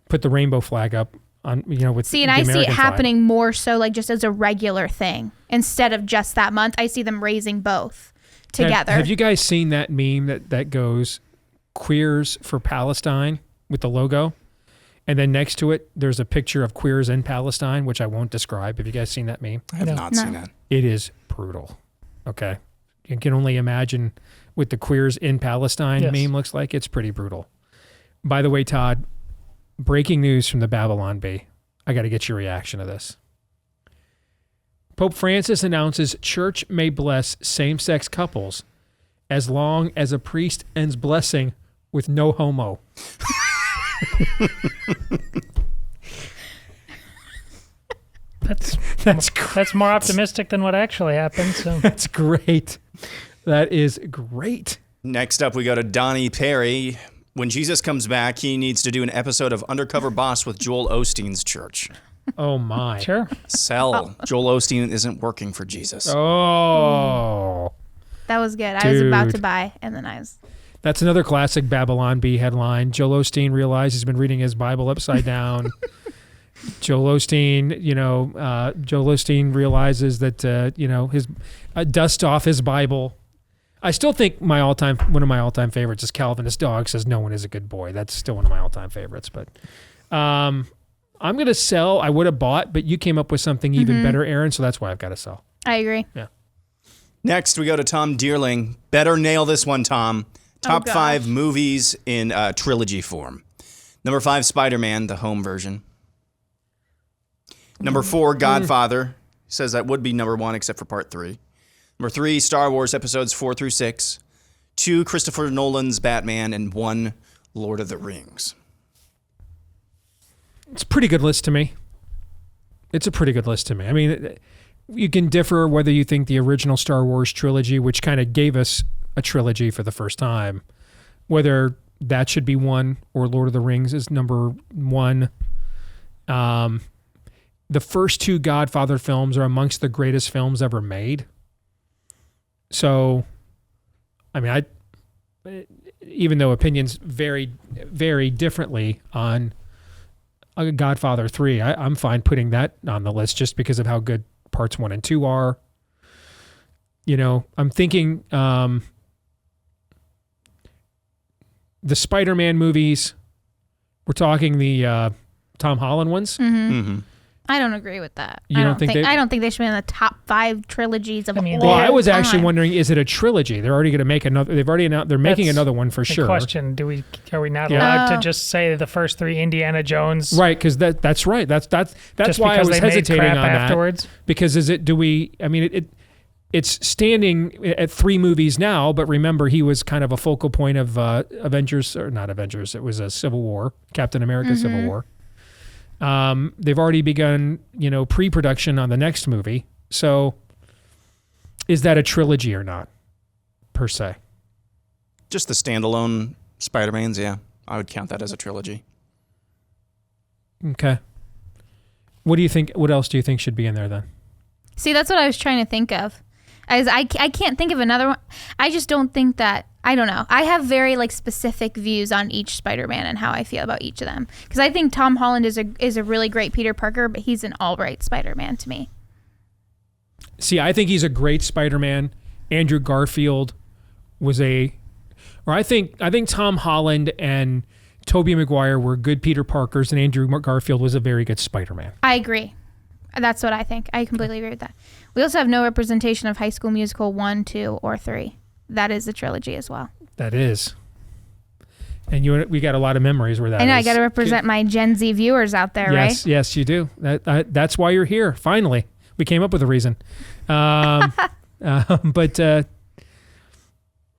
S1: put the rainbow flag up on, with
S4: see, and
S1: the
S4: I see it
S1: American
S4: happening
S1: flag.
S4: more so like just as a regular thing instead of just that month. I see them raising both together.
S1: Have you guys seen that meme that goes Queers for Palestine with the logo? And then next to it, there's a picture of queers in Palestine, which I won't describe. Have you guys seen that meme?
S3: I have not seen that.
S1: It is brutal. Okay. You can only imagine what the queers in Palestine meme looks like. It's pretty brutal. By the way, Todd, breaking news from the Babylon Bee. I got to get your reaction to this. Pope Francis announces church may bless same-sex couples as long as a priest ends blessing with no homo.
S2: That's more optimistic than what actually happened. So
S1: That's great. That is great.
S3: Next up, we go to Donnie Perry. When Jesus comes back, he needs to do an episode of Undercover Boss with Joel Osteen's church.
S1: Oh, my.
S2: sure.
S3: Sell. Joel Osteen isn't working for Jesus.
S1: Oh.
S4: That was good. I was about
S1: Dude.
S4: to buy, and then I was.
S1: That's another classic Babylon Bee headline. Joel Osteen realized he's been reading his Bible upside down. Joel Osteen realizes that, his dust off his Bible. I still think one of my all-time favorites is Calvinist Dog says no one is a good boy. That's still one of my all-time favorites. But I'm going to sell. I would have bought, but you came up with something even better, Aaron, so that's why I've got to sell.
S4: I agree.
S1: Yeah.
S3: Next, we go to Tom Dearling. Better nail this one, Tom. Top 5 movies in trilogy form. Number 5, Spider-Man, the home version. Number 4, Godfather. Says that would be number 1 except for part 3. Number 3, Star Wars episodes 4 through 6. 2, Christopher Nolan's Batman. And 1, Lord of the Rings.
S1: It's a pretty good list to me. I mean, you can differ whether you think the original Star Wars trilogy, which kind of gave us a trilogy for the first time, whether that should be 1 or Lord of the Rings is number 1. The first 2 Godfather films are amongst the greatest films ever made. So, I mean, even though opinions vary differently on Godfather 3, I'm fine putting that on the list just because of how good parts 1 and 2 are. I'm thinking the Spider-Man movies, we're talking the Tom Holland ones.
S3: Mm-hmm.
S4: I don't agree with that.
S1: You don't think
S4: I don't think they should be in the top 5 trilogies of all
S1: Well, I was actually
S4: time.
S1: wondering, is it a trilogy? They're already going to make another. They've already announced they're making
S2: That's
S1: another one for
S2: the
S1: sure.
S2: question: are we not
S1: Yeah.
S2: allowed to just say the first 3 Indiana Jones?
S1: Right, because that's right. That's
S2: Just
S1: why I
S2: because
S1: was
S2: they made
S1: hesitating
S2: crap
S1: on
S2: afterwards?
S1: that. Because it's standing at 3 movies now, but remember he was kind of a focal point of Avengers, or not Avengers. It was a Civil War, Captain America Civil War. They've already begun, pre-production on the next movie. So is that a trilogy or not, per se?
S3: Just the standalone Spider-Mans, yeah. I would count that as a trilogy.
S1: Okay. What do you think? What else do you think should be in there then?
S4: See, that's what I was trying to think of. I can't think of another one. I just don't think that, I don't know. I have very like specific views on each Spider-Man and how I feel about each of them. Because I think Tom Holland is a really great Peter Parker, but he's an all right Spider-Man to me.
S1: See, I think he's a great Spider-Man. Andrew Garfield I think Tom Holland and Tobey Maguire were good Peter Parkers, and Andrew Garfield was a very good Spider-Man.
S4: I agree. That's what I think. I completely agree with that. We also have no representation of High School Musical 1, 2, or 3. That is the trilogy as well.
S1: That is. And we got a lot of memories where that is.
S4: I know, I got to represent my Gen Z viewers out there, right?
S1: Yes, you do. That's why you're here, finally. We came up with a reason. But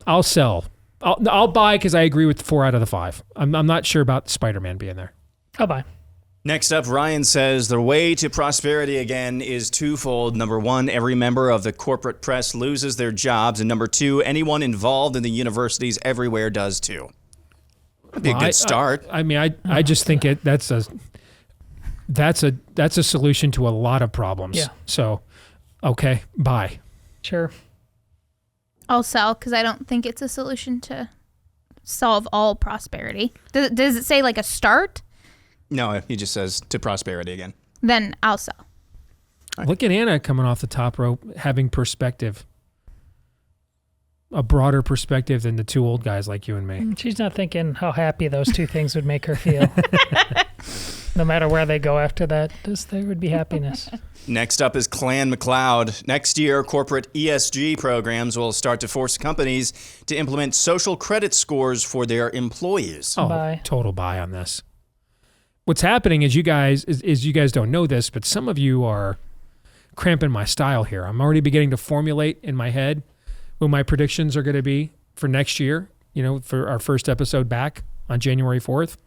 S1: I'll sell. I'll buy because I agree with 4 out of the 5. I'm not sure about Spider-Man being there.
S2: I'll buy.
S3: Next up, Ryan says the way to prosperity again is twofold. Number 1, every member of the corporate press loses their jobs. And number 2, anyone involved in the universities everywhere does too. That'd be a good start.
S1: I just think that's a solution to a lot of problems.
S2: Yeah.
S1: So, okay, bye.
S2: Sure.
S4: I'll sell because I don't think it's a solution to solve all prosperity. Does it say like a start?
S3: No, he just says to prosperity again.
S4: Then I'll sell.
S1: Look at Anna coming off the top rope, having perspective. A broader perspective than the 2 old guys like you and me.
S2: She's not thinking how happy those 2 things would make her feel. No matter where they go after that, there would be happiness.
S3: Next up is Clan McLeod. Next year, corporate ESG programs will start to force companies to implement social credit scores for their employees.
S1: Oh,
S2: Buy.
S1: Total buy on this. What's happening is you guys don't know this, but some of you are cramping my style here. I'm already beginning to formulate in my head what my predictions are going to be for next year, for our first episode back on January 4th.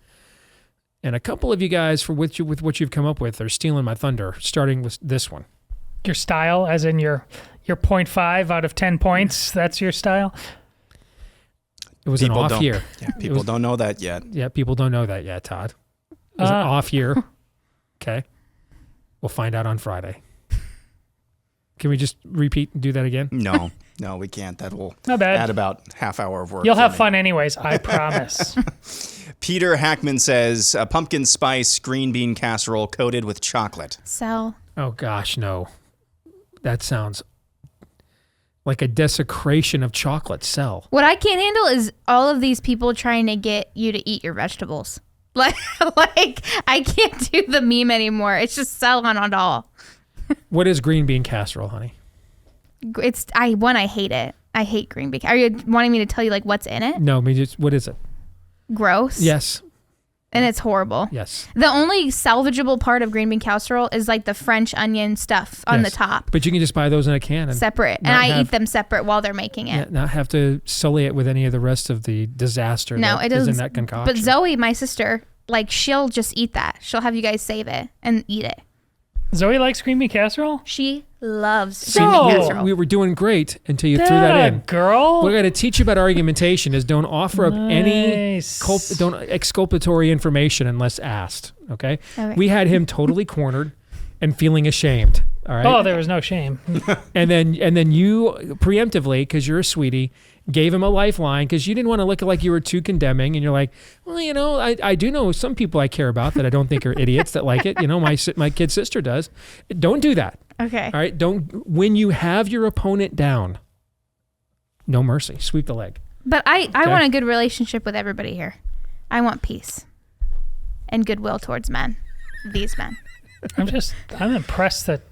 S1: And a couple of you guys, with what you've come up with, are stealing my thunder, starting with this one.
S2: Your style, as in your 0.5 out of 10 points, that's your style?
S1: It was an off year.
S3: Yeah, people don't know that yet.
S1: Yeah, people don't know that yet, Todd. It was an off year. Okay. We'll find out on Friday. Can we just repeat and do that again?
S3: No, we can't. That will
S2: Not bad.
S3: add about half hour of work.
S2: You'll have fun anyways, I promise.
S3: Peter Hackman says a pumpkin spice green bean casserole coated with chocolate.
S4: Sell.
S1: Oh, gosh, no. That sounds like a desecration of chocolate. Sell.
S4: What I can't handle is all of these people trying to get you to eat your vegetables. Like I can't do the meme anymore. It's just sell on it all.
S1: What is green bean casserole, honey?
S4: I hate it. I hate green bean. Are you wanting me to tell you like what's in it?
S1: No, what is it?
S4: Gross.
S1: Yes.
S4: And it's horrible.
S1: Yes.
S4: The only salvageable part of green bean casserole is like the French onion stuff on the top.
S1: But you can just buy those in a can. And
S4: separate. And I eat them separate while they're making it.
S1: Not have to sully it with any of the rest of the disaster that is in that concoction.
S4: But Zoe, my sister, like she'll just eat that. She'll have you guys save it and eat it.
S2: Zoe likes green bean casserole?
S4: She loves
S2: green
S4: bean
S2: bean
S4: casserole.
S1: We were doing great until you threw that in.
S2: Girl.
S1: What I got to teach you about argumentation is don't offer up any don't exculpatory information unless asked. Okay? We had him totally cornered and feeling ashamed. All right.
S2: Oh, there was no shame.
S1: and then you preemptively, because you're a sweetie, gave him a lifeline because you didn't want to look like you were too condemning. And you're like, well, I do know some people I care about that I don't think are idiots that like it. My kid sister does. Don't do that.
S4: Okay.
S1: All right. When you have your opponent down, no mercy. Sweep the leg.
S4: But I want a good relationship with everybody here. I want peace and goodwill towards men. These men.
S2: I'm impressed that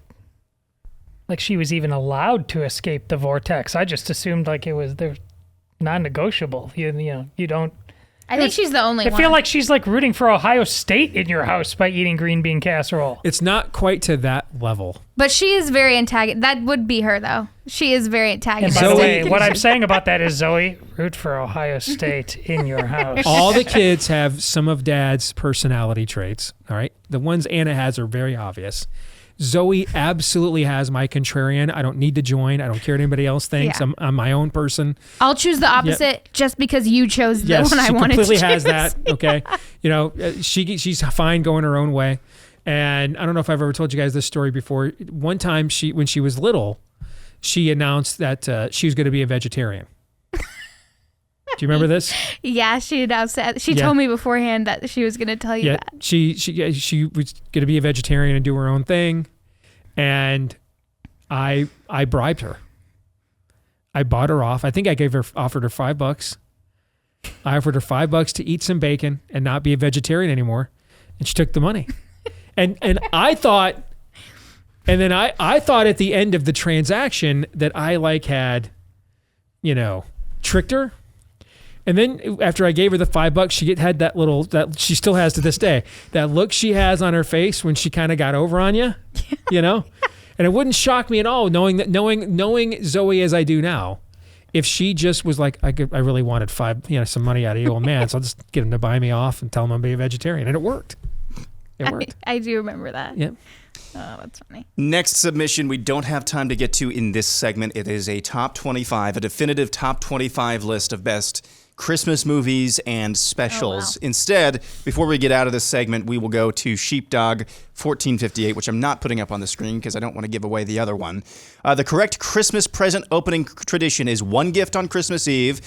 S2: she was even allowed to escape the vortex. I just assumed they're non-negotiable. You don't.
S4: I think she's the only one.
S2: I feel like she's rooting for Ohio State in your house by eating green bean casserole.
S1: It's not quite to that level.
S4: But she is very antagonistic. That would be her, though. She is very antagonistic.
S2: And by the way, what I'm saying about that is, Zoe, root for Ohio State in your house.
S1: All the kids have some of Dad's personality traits, all right? The ones Anna has are very obvious. Zoe absolutely has my contrarian. I don't need to join. I don't care what anybody else thinks.
S4: Yeah.
S1: I'm my own person.
S4: I'll choose the opposite just because you chose the one I wanted to choose.
S1: Yes, she completely has that. Okay, she's fine going her own way. And I don't know if I've ever told you guys this story before. One time, when she was little, she announced that she was going to be a vegetarian. Do you remember this?
S4: Yeah, she announced that. She told me beforehand that she was going to tell you that.
S1: She was going to be a vegetarian and do her own thing, and I bribed her. I bought her off. I think I offered her $5. I offered her $5 to eat some bacon and not be a vegetarian anymore, and she took the money. And I thought, and then I thought at the end of the transaction that I had, tricked her. And then after I gave her the $5, she had that she still has to this day, that look she has on her face when she kind of got over on you, And it wouldn't shock me at all knowing Zoe as I do now. If she just was like, I really wanted some money out of you, old man, so I'll just get him to buy me off and tell him I'm being a vegetarian. And it worked. It worked.
S4: I do remember that.
S1: Yep.
S4: Oh, that's funny.
S3: Next submission we don't have time to get to in this segment. It is a top 25, a definitive top 25 list of best Christmas movies and specials.
S4: Oh, wow.
S3: Instead, before we get out of this segment, we will go to Sheepdog 1458, which I'm not putting up on the screen because I don't want to give away the other one. The correct Christmas present opening tradition is one gift on Christmas Eve,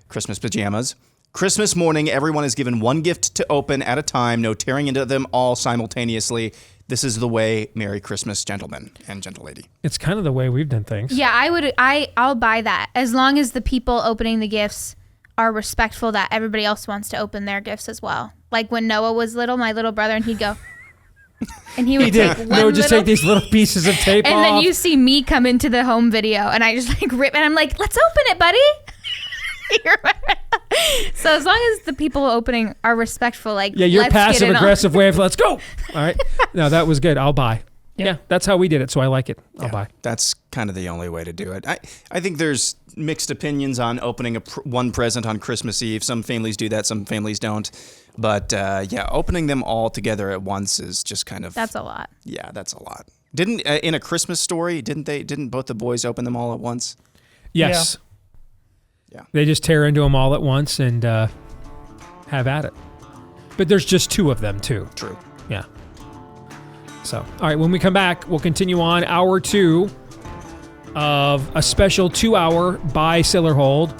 S3: Christmas pajamas. Christmas morning, everyone is given one gift to open at a time, no tearing into them all simultaneously. This is the way. Merry Christmas, gentlemen and gentlelady.
S1: It's kind of the way we've done things.
S4: Yeah, I'll buy that as long as the people opening the gifts are respectful that everybody else wants to open their gifts as well. Like when Noah was little, my little brother, and he'd go, and he would take
S1: take these little pieces of tape off.
S4: And then you see me come into the home video, and I just rip, and I'm like, let's open it, buddy. So as long as the people opening are respectful,
S1: your passive aggressive way of let's go. All right, no, that was good. I'll buy. Yeah, that's how we did it, so I like it. I'll buy.
S3: That's kind of the only way to do it. I think there's mixed opinions on opening one present on Christmas Eve. Some families do that, some families don't. But opening them all together at once is just kind of...
S4: That's a lot.
S3: Yeah, that's a lot. Didn't in A Christmas Story, didn't both the boys open them all at once?
S1: Yes.
S3: Yeah.
S1: They just tear into them all at once and have at it. But there's just two of them, too.
S3: True.
S1: Yeah. So, all right, when we come back, we'll continue on hour 2 of a special 2-hour buy, sell, or hold.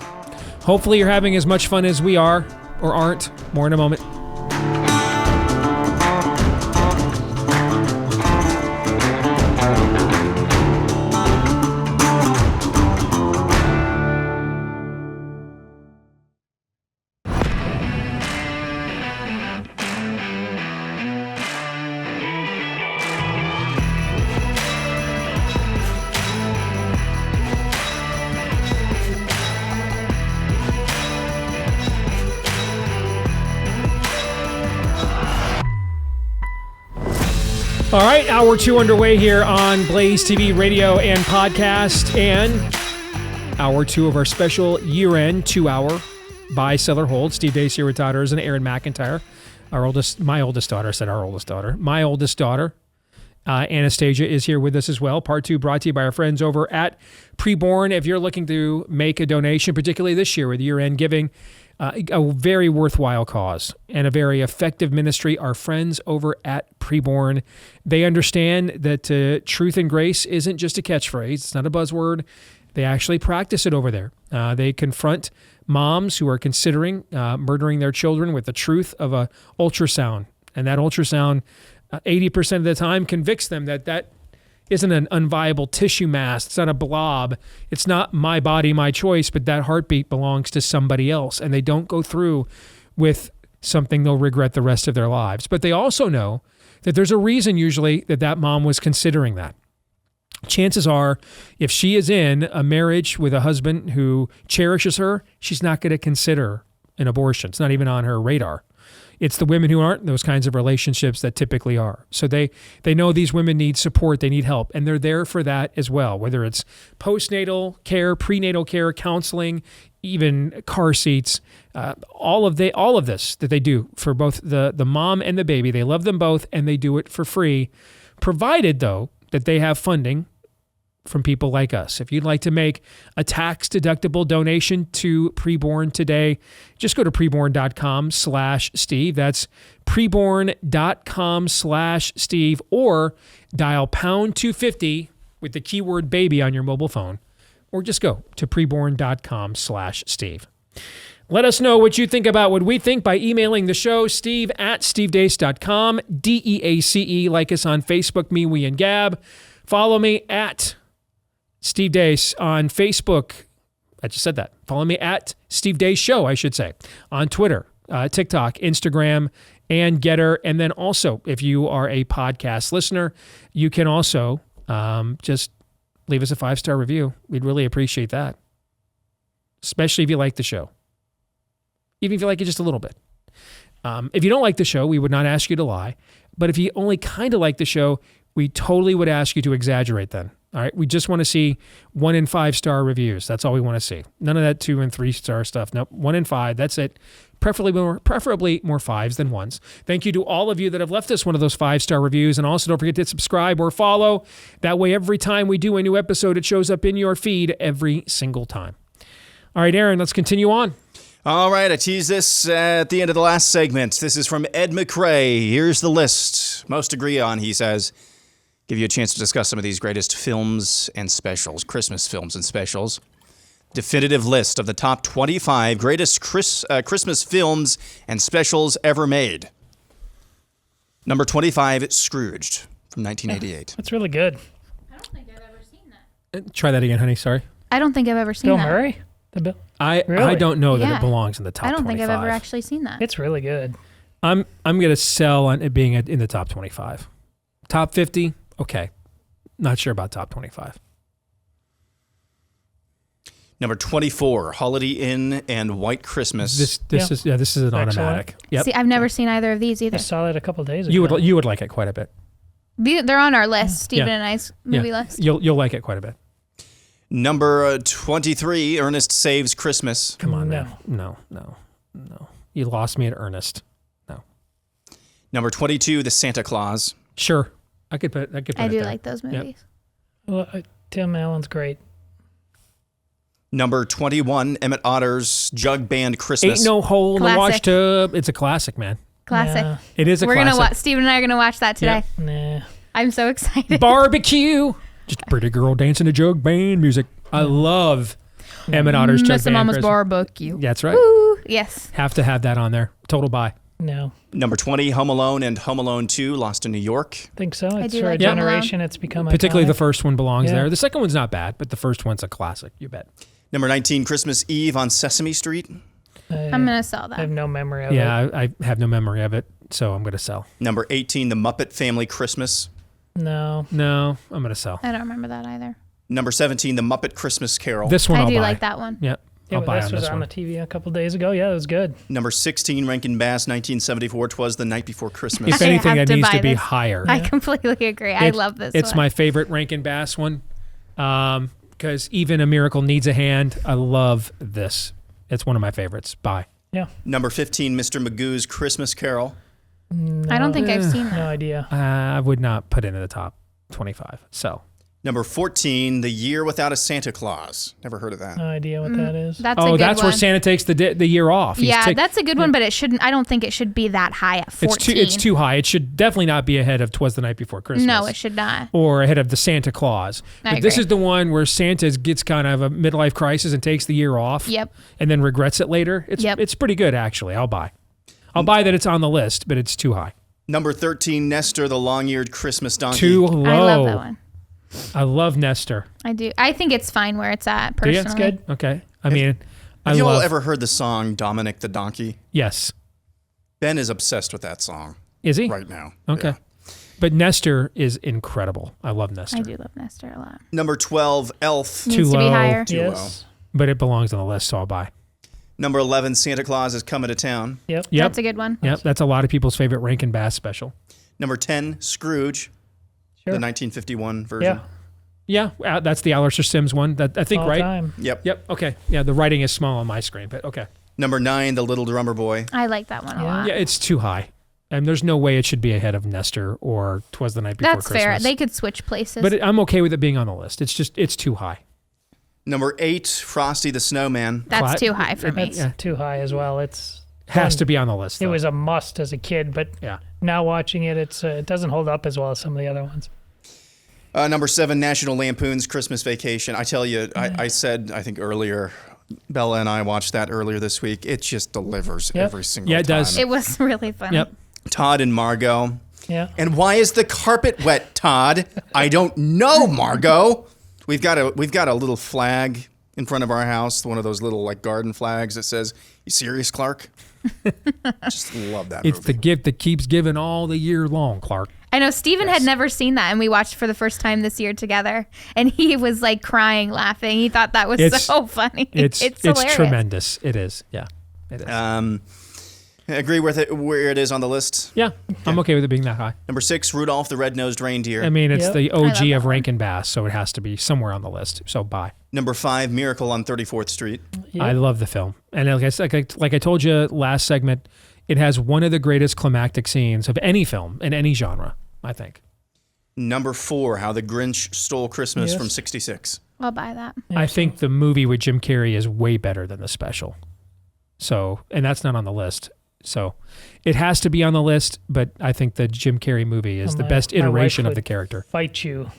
S1: Hopefully you're having as much fun as we are, or aren't. More in a moment. All right, hour 2 underway here on Blaze TV radio and podcast, and hour 2 of our special year-end 2-hour buy, sell, or hold. Steve Deace here with Todd and Aaron McIntyre. My oldest daughter, Anastasia, is here with us as well. Part 2 brought to you by our friends over at Preborn. If you're looking to make a donation, particularly this year with year-end giving, a very worthwhile cause and a very effective ministry, our friends over at Preborn. They understand that truth and grace isn't just a catchphrase. It's not a buzzword. They actually practice it over there. They confront moms who are considering murdering their children with the truth of a ultrasound. And that ultrasound, 80% of the time, convicts them that isn't an unviable tissue mass. It's not a blob. It's not my body, my choice, but that heartbeat belongs to somebody else. And they don't go through with something they'll regret the rest of their lives. But they also know that there's a reason usually that mom was considering that. Chances are, if she is in a marriage with a husband who cherishes her, she's not going to consider an abortion. It's not even on her radar. It's the women who aren't in those kinds of relationships that typically are. So they know these women need support, they need help, and they're there for that as well, whether it's postnatal care, prenatal care, counseling, even car seats, all of this that they do for both the mom and the baby. They love them both, and they do it for free, provided, though, that they have funding from people like us. If you'd like to make a tax-deductible donation to Preborn today, just go to preborn.com/Steve. That's preborn.com/Steve, or dial pound 250 with the keyword baby on your mobile phone, or just go to preborn.com/Steve. Let us know what you think about what we think by emailing the show, steve@stevedeace.com, DEACE. Like us on Facebook, me, we, and Gab. Follow me at Steve Deace on Facebook. I just said that. Follow me at Steve Deace Show, I should say, on Twitter, TikTok, Instagram, and Getter. And then also, if you are a podcast listener, you can also just leave us a 5-star review. We'd really appreciate that, especially if you like the show. Even if you like it just a little bit. If you don't like the show, we would not ask you to lie. But if you only kind of like the show, we totally would ask you to exaggerate then. All right. We just want to see 1 and 5-star reviews. That's all we want to see. None of that 2 and 3-star stuff. Nope. 1 and 5. That's it. Preferably more 5s than 1s. Thank you to all of you that have left us one of those 5-star reviews. And also don't forget to subscribe or follow. That way, every time we do a new episode, it shows up in your feed every single time. All right, Aaron, let's continue on.
S3: All right, I teased this at the end of the last segment. This is from Ed McRae. Here's the list. Most agree on, he says. Give you a chance to discuss some of these greatest films and specials, Christmas films and specials. Definitive list of the top 25 greatest Christmas films and specials ever made. Number 25, Scrooged from 1988.
S2: That's really good.
S4: I don't think I've ever seen that.
S1: Try that again, honey. Sorry.
S4: I don't think I've ever seen
S2: Bill
S4: that.
S2: Murray? Really?
S1: I don't know that
S4: Yeah.
S1: it belongs in the top 25.
S4: I don't think I've ever actually seen that.
S2: It's really good.
S1: I'm going to sell on it being in the top 25. Top 50, okay. Not sure about top 25.
S3: Number 24, Holiday Inn and White Christmas.
S1: This is an
S2: Excellent.
S1: automatic. Yep.
S4: See, I've never seen either of these
S2: I
S4: either.
S2: saw it a couple days ago.
S1: You would like it quite a bit.
S4: They're on our list, Stephen
S1: Yeah.
S4: and I's movie list.
S1: You'll like it quite a bit.
S3: Number 23, Ernest Saves Christmas.
S1: Come on,
S2: No.
S1: man. No. You lost me at Ernest. No.
S3: Number 22, The Santa Claus.
S1: Sure. I could put
S4: I
S1: it
S4: do
S1: there.
S4: like those movies.
S2: Well, Tim Allen's great.
S3: Number 21, Emmett Otter's Jug Band Christmas.
S1: Ain't no hole in the wash
S4: Classic.
S1: tub. It's a classic, man.
S4: Classic.
S2: Nah.
S1: It is a
S4: We're
S1: classic.
S4: gonna watch. Stephen and I are gonna watch that today.
S1: Yep.
S2: Nah.
S4: I'm so excited.
S1: Barbecue. Just a pretty girl dancing to jug band music. I love Emmett Otter's Jug
S4: Mr.
S1: Band
S4: Mama's
S1: Christmas.
S4: barbecue.
S1: That's right.
S4: Woo. Yes.
S1: Have to have that on there. Total buy.
S2: No.
S3: Number 20, Home Alone and Home Alone 2, Lost in New York.
S2: Think so. It's
S4: do
S2: for a
S4: like Home Alone.
S2: generation. It's become
S1: Particularly the
S2: iconic.
S1: first one belongs
S2: Yeah.
S1: there. The second one's not bad, but the first one's a classic. You bet.
S3: Number 19, Christmas Eve on Sesame Street.
S4: I'm gonna sell
S2: I have
S4: that.
S2: no memory of it.
S1: Yeah, I have no memory of it, so I'm going to sell.
S3: Number 18, The Muppet Family Christmas.
S2: No.
S1: No, I'm going to sell.
S4: I don't remember that either.
S3: Number 17, The Muppet Christmas Carol.
S1: This one
S4: I
S1: I'll
S4: do
S1: buy.
S4: like that one.
S1: Yep.
S2: Yeah,
S1: I'll
S2: but
S1: buy
S2: this
S1: on
S2: was
S1: this
S2: on
S1: one.
S2: the TV a couple days ago. Yeah, it was good.
S3: Number 16, Rankin Bass, 1974, 'Twas the Night Before Christmas.
S1: If
S4: I
S1: anything,
S4: have
S1: it
S4: to
S1: needs
S4: buy
S1: to be
S4: this.
S1: higher.
S4: I completely agree. I love this
S1: It's
S4: one.
S1: my favorite Rankin Bass one because even A Miracle Needs a Hand. I love this. It's one of my favorites. Bye.
S2: Yeah.
S3: Number 15, Mr. Magoo's Christmas Carol.
S4: I don't think I've seen
S2: No
S4: that.
S2: idea.
S1: I would not put it in the top 25. So.
S3: Number 14, The Year Without a Santa Claus. Never heard of that.
S2: No idea what that is.
S4: That's a good
S1: That's
S4: one.
S1: where Santa takes the year off. He's
S4: Yeah,
S1: take-
S4: that's a good one, but it shouldn't. I don't think it should be that high at 14.
S1: It's too high. It should definitely not be ahead of 'Twas the Night Before Christmas.
S4: No, it should not.
S1: Or ahead of the Santa Claus.
S4: I
S1: But this
S4: agree.
S1: is the one where Santa gets kind of a midlife crisis and takes the year off.
S4: Yep.
S1: And then regrets it later. It's pretty good, actually. I'll buy that it's on the list, but it's too high.
S3: Number 13, Nestor, the Long-Eared Christmas Donkey.
S1: Too low.
S4: I love that one.
S1: I love Nestor.
S4: I do. I think it's fine where it's at,
S1: Do you?
S4: personally.
S2: It's good.
S1: Okay. I mean,
S3: Have
S1: I
S3: you all
S1: love.
S3: ever heard the song Dominic the Donkey?
S1: Yes.
S3: Ben is obsessed with that song
S1: Is he?
S3: right now.
S1: Okay.
S3: Yeah.
S1: But Nestor is incredible. I love Nestor.
S4: I do love Nestor a lot.
S3: Number 12, Elf.
S1: Too
S4: Needs to be
S1: low.
S4: higher.
S3: Too
S2: Yes.
S1: But it belongs on the list, so I'll buy.
S3: Number 11, Santa Claus is Coming to Town.
S2: Yep.
S1: Yep.
S4: That's a good one.
S1: Yep. That's a lot of people's favorite Rankin Bass special.
S3: Number 10, Scrooge,
S2: Sure.
S3: the 1951 version.
S2: Yeah.
S1: Yeah. That's the Alistair Sims one. That I think,
S2: All
S1: right?
S2: time.
S3: Yep.
S1: Yep. Okay. Yeah. The writing is small on my screen, but okay.
S3: Number 9, The Little Drummer Boy.
S4: I like that one a
S2: Yeah.
S4: lot.
S1: Yeah. It's too high. And there's no way it should be ahead of Nestor or 'Twas the Night Before
S4: That's
S1: Christmas.
S4: fair. They could switch places.
S1: But I'm okay with it being on the list. It's too high.
S3: Number 8, Frosty the Snowman.
S4: That's
S1: Cla-
S4: too high for me.
S1: Yeah.
S2: Too high as well. It's
S1: Has to be on the list.
S2: It
S1: though.
S2: was a must as a kid, but
S1: Yeah.
S2: now watching it, it doesn't hold up as well as some of the other ones.
S3: Number 7, National Lampoon's Christmas Vacation. I tell you, I said, I think earlier, Bella and I watched that earlier this week. It just delivers
S2: Yep.
S3: every single time.
S1: Yeah, it does.
S4: It was really funny.
S1: Yep.
S3: Todd and Margot.
S2: Yeah.
S3: And why is the carpet wet, Todd? I don't know, Margot. We've got a little flag in front of our house, one of those little like garden flags that says, "You serious, Clark?" Just love that
S1: It's
S3: movie.
S1: the gift that keeps giving all the year long, Clark.
S4: I know Steven had never seen that, and we watched for the first time this year together, and he was like crying, laughing. He thought that was so funny.
S1: It's
S4: hilarious.
S1: tremendous. It is. Yeah. It is.
S3: I agree with it where it is on the list.
S1: yeah. I'm okay with it being that high.
S3: Number 6, Rudolph the Red-Nosed Reindeer.
S1: I mean, it's
S2: Yep.
S1: the
S4: I love
S1: OG
S4: that
S1: of
S4: one.
S1: Rankin Bass, so it has to be somewhere on the list. So bye.
S3: Number 5, Miracle on 34th Street.
S2: Yeah.
S1: I love the film, and like I told you last segment, it has one of the greatest climactic scenes of any film in any genre. I think.
S3: Number 4, How the Grinch Stole Christmas
S2: Yes.
S3: from '66.
S4: I'll buy that.
S1: I think the movie with Jim Carrey is way better than the special. So, and that's not on the list. So, it has to be on the list, but I think the Jim Carrey movie is the
S2: My-
S1: best
S2: my wife
S1: iteration of
S2: would
S1: the character.
S2: Fight you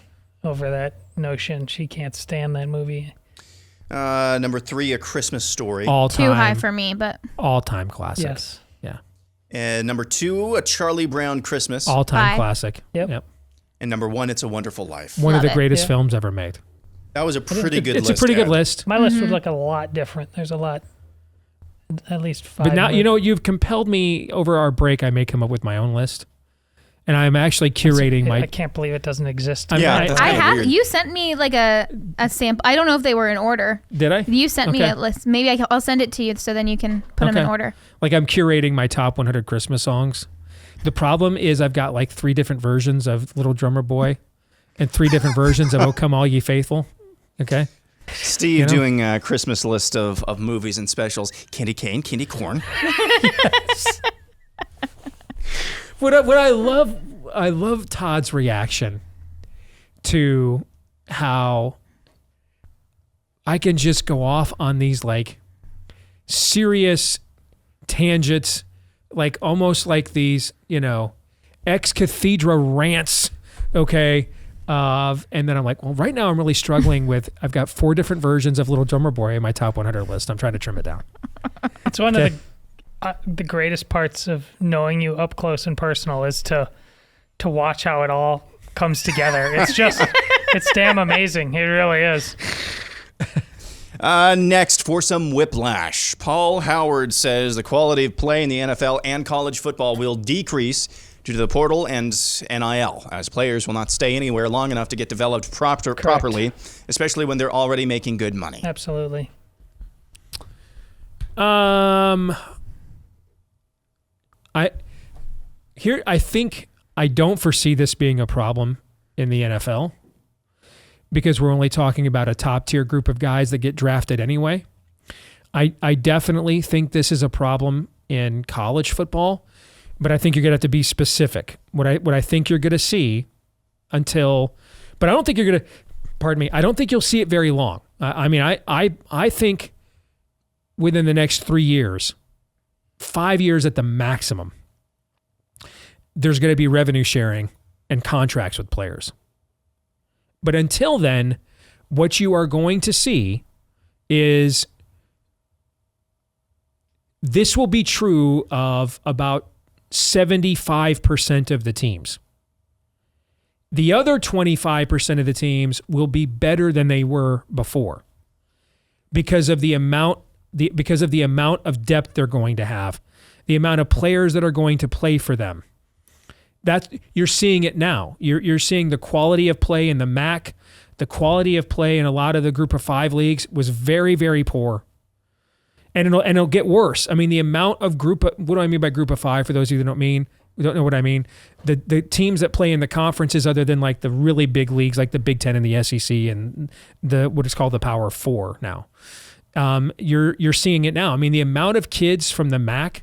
S2: over that notion. She can't stand that movie.
S3: Number 3, A Christmas Story.
S1: All time,
S4: Too high for me, but
S1: all time classic.
S2: Yes.
S1: Yeah,
S3: And number 2, A Charlie Brown Christmas.
S1: all time
S4: Bye.
S1: classic.
S2: Yep.
S3: And number 1, It's a Wonderful Life.
S1: One of
S4: Love
S1: the
S4: it.
S1: greatest
S2: Yeah.
S1: films ever made.
S3: That was a pretty good
S1: It's
S3: list.
S1: a pretty good
S3: Ed.
S1: list.
S2: My list would look a lot different. There's a lot, at least 5.
S1: But now,
S2: more.
S1: you know, you've compelled me over our break. I may come up with my own list, and I'm actually curating
S2: I
S1: my.
S2: can't believe it doesn't exist.
S3: Yeah, that's
S4: I
S3: kinda
S4: have.
S3: weird.
S4: You sent me like a sample. I don't know if they were in order.
S1: Did I?
S4: You sent me
S1: Okay.
S4: a list. Maybe I'll send it to you so then you can put them in
S1: Okay.
S4: order.
S1: Like I'm curating my top 100 Christmas songs. The problem is I've got like 3 different versions of Little Drummer Boy, and 3 different versions of Oh Come All Ye Faithful. Okay.
S3: Steve
S1: You know?
S3: doing a Christmas list of movies and specials. Candy cane, candy corn.
S1: What I love Todd's reaction to how I can just go off on these like serious tangents, like almost like these, you know, ex cathedra rants, okay? And then I'm like, well, right now I'm really struggling with, I've got 4 different versions of Little Drummer Boy in my top 100 list. I'm trying to trim it down.
S2: It's one
S1: Okay.
S2: of the greatest parts of knowing you up close and personal is to watch how it all comes together. It's just, it's damn amazing. It really is.
S3: Next, for some whiplash. Paul Howard says the quality of play in the NFL and college football will decrease due to the portal and NIL, as players will not stay anywhere long enough to get developed properly, especially when they're already making good money.
S2: Absolutely.
S1: I think I don't foresee this being a problem in the NFL because we're only talking about a top tier group of guys that get drafted anyway. I definitely think this is a problem in college football, but I think you're gonna have to be specific. What I think you're gonna see but I don't think you're gonna. Pardon me. I don't think you'll see it very long. I think within the next 3 years, 5 years at the maximum, there's going to be revenue sharing and contracts with players. But until then, what you are going to see is this will be true of about 75% of the teams. The other 25% of the teams will be better than they were before because of the amount of depth they're going to have, the amount of players that are going to play for them. You're seeing it now. You're seeing the quality of play in the MAC. The quality of play in a lot of the Group of 5 leagues was very, very poor. And it'll get worse. I mean, the amount of what do I mean by Group of 5? For those of you that don't know what I mean, the teams that play in the conferences other than like the really big leagues like the Big Ten and the SEC and what is called the Power 4 now. You're seeing it now. I mean, the amount of kids from the MAC,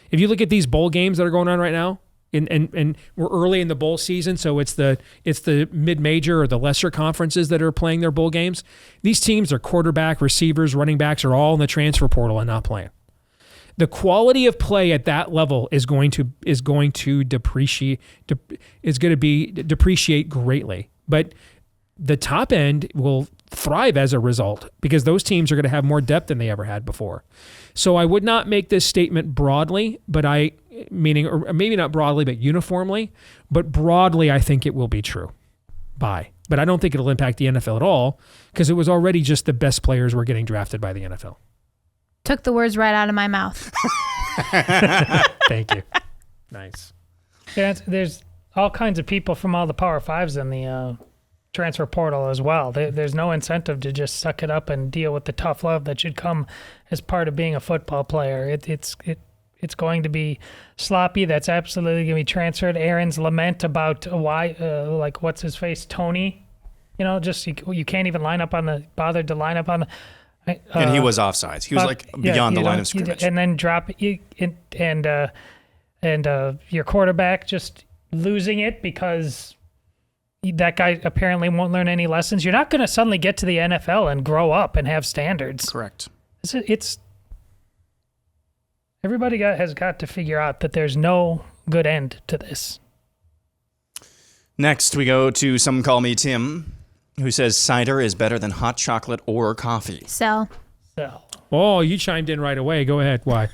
S1: if you look at these bowl games that are going on right now, and we're early in the bowl season, so it's the mid-major or the lesser conferences that are playing their bowl games. These teams, their quarterback, receivers, running backs are all in the transfer portal and not playing. The quality of play at that level is going to depreciate greatly. But the top end will thrive as a result because those teams are going to have more depth than they ever had before. So I would not make this statement broadly, or maybe not broadly, but uniformly. But broadly, I think it will be true. But I don't think it'll impact the NFL at all because it was already just the best players were getting drafted by the NFL.
S4: Took the words right out of my mouth.
S1: Thank you. Nice.
S2: Yeah, there's all kinds of people from all the Power Fives in the transfer portal as well. There's no incentive to just suck it up and deal with the tough love that should come as part of being a football player. It's going to be sloppy. That's absolutely going to be transferred. Aaron's lament about why, like what's his face, Tony, just you can't even bothered to line up on the.
S3: And he was offsides. He was beyond the line of scrimmage.
S2: And then drop and your quarterback just losing it because that guy apparently won't learn any lessons. You're not going to suddenly get to the NFL and grow up and have standards.
S3: Correct.
S2: It's everybody has got to figure out that there's no good end to this.
S3: Next, we go to Some Call Me Tim, who says cider is better than hot chocolate or coffee.
S4: So,
S1: Oh, you chimed in right away. Go ahead. Why?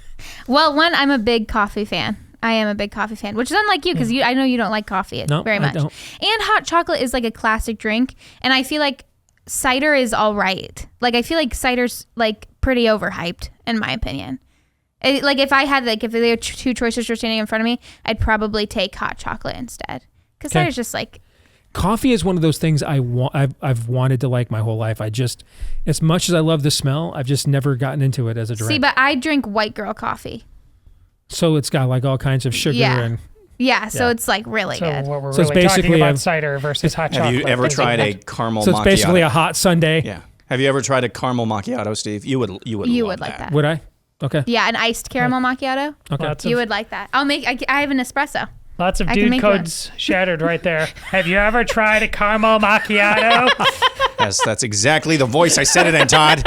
S4: well, one, I'm a big coffee fan. I am a big coffee fan, which is unlike you because I know you don't like coffee very much.
S1: I don't.
S4: And hot chocolate is like a classic drink, and I feel like cider is all right. Like I feel like cider's like pretty overhyped in my opinion. Like if there were two choices were standing in front of me, I'd probably take hot chocolate instead because cider's just like.
S1: Coffee is one of those things I've wanted to like my whole life. As much as I love the smell, I've just never gotten into it as a drink.
S4: See, but I drink white girl coffee.
S1: So it's got like all kinds of sugar and.
S4: Yeah, so it's like really good.
S2: What we're
S1: So it's
S2: really talking
S1: basically
S2: about cider versus hot chocolate.
S3: Have you ever tried a caramel macchiato?
S1: So it's basically a hot sundae.
S3: Yeah. Have you ever tried a caramel macchiato, Steve? You would love
S4: like that.
S1: Would I? Okay.
S4: Yeah, an iced caramel macchiato.
S1: Okay.
S4: You would like that. I have an espresso.
S2: Lots of dude codes shattered right there. Have you ever tried a caramel macchiato?
S3: Yes, that's exactly the voice I said it in, Todd.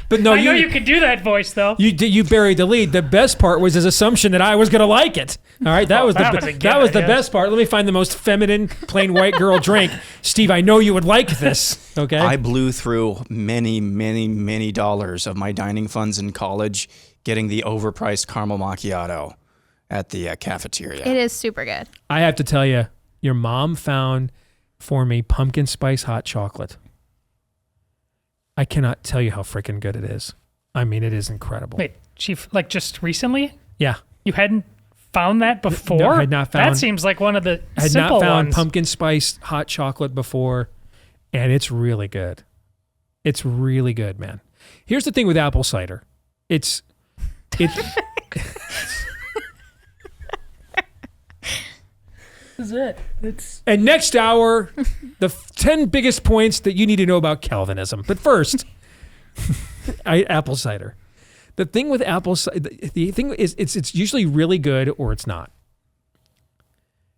S1: But no,
S2: I know you can do that voice though.
S1: You buried the lead. The best part was his assumption that I was going to like it. All right, that was the best part. Let me find the most feminine, plain white girl drink. Steve, I know you would like this. Okay.
S3: I blew through many, many, many dollars of my dining funds in college getting the overpriced caramel macchiato at the cafeteria.
S4: It is super good.
S1: I have to tell you, your mom found for me pumpkin spice hot chocolate. I cannot tell you how freaking good it is. I mean, it is incredible.
S2: Wait, she just recently?
S1: Yeah.
S2: You hadn't found that before?
S1: No, I had not found.
S2: That seems like one of the
S1: I had
S2: simple
S1: not found
S2: ones.
S1: pumpkin spice hot chocolate before, and it's really good. It's really good, man. Here's the thing with apple cider. It's
S2: This is it.
S1: And next hour, the 10 biggest points that you need to know about Calvinism. But first, apple cider. The thing with apple cider, the thing is, it's usually really good or it's not.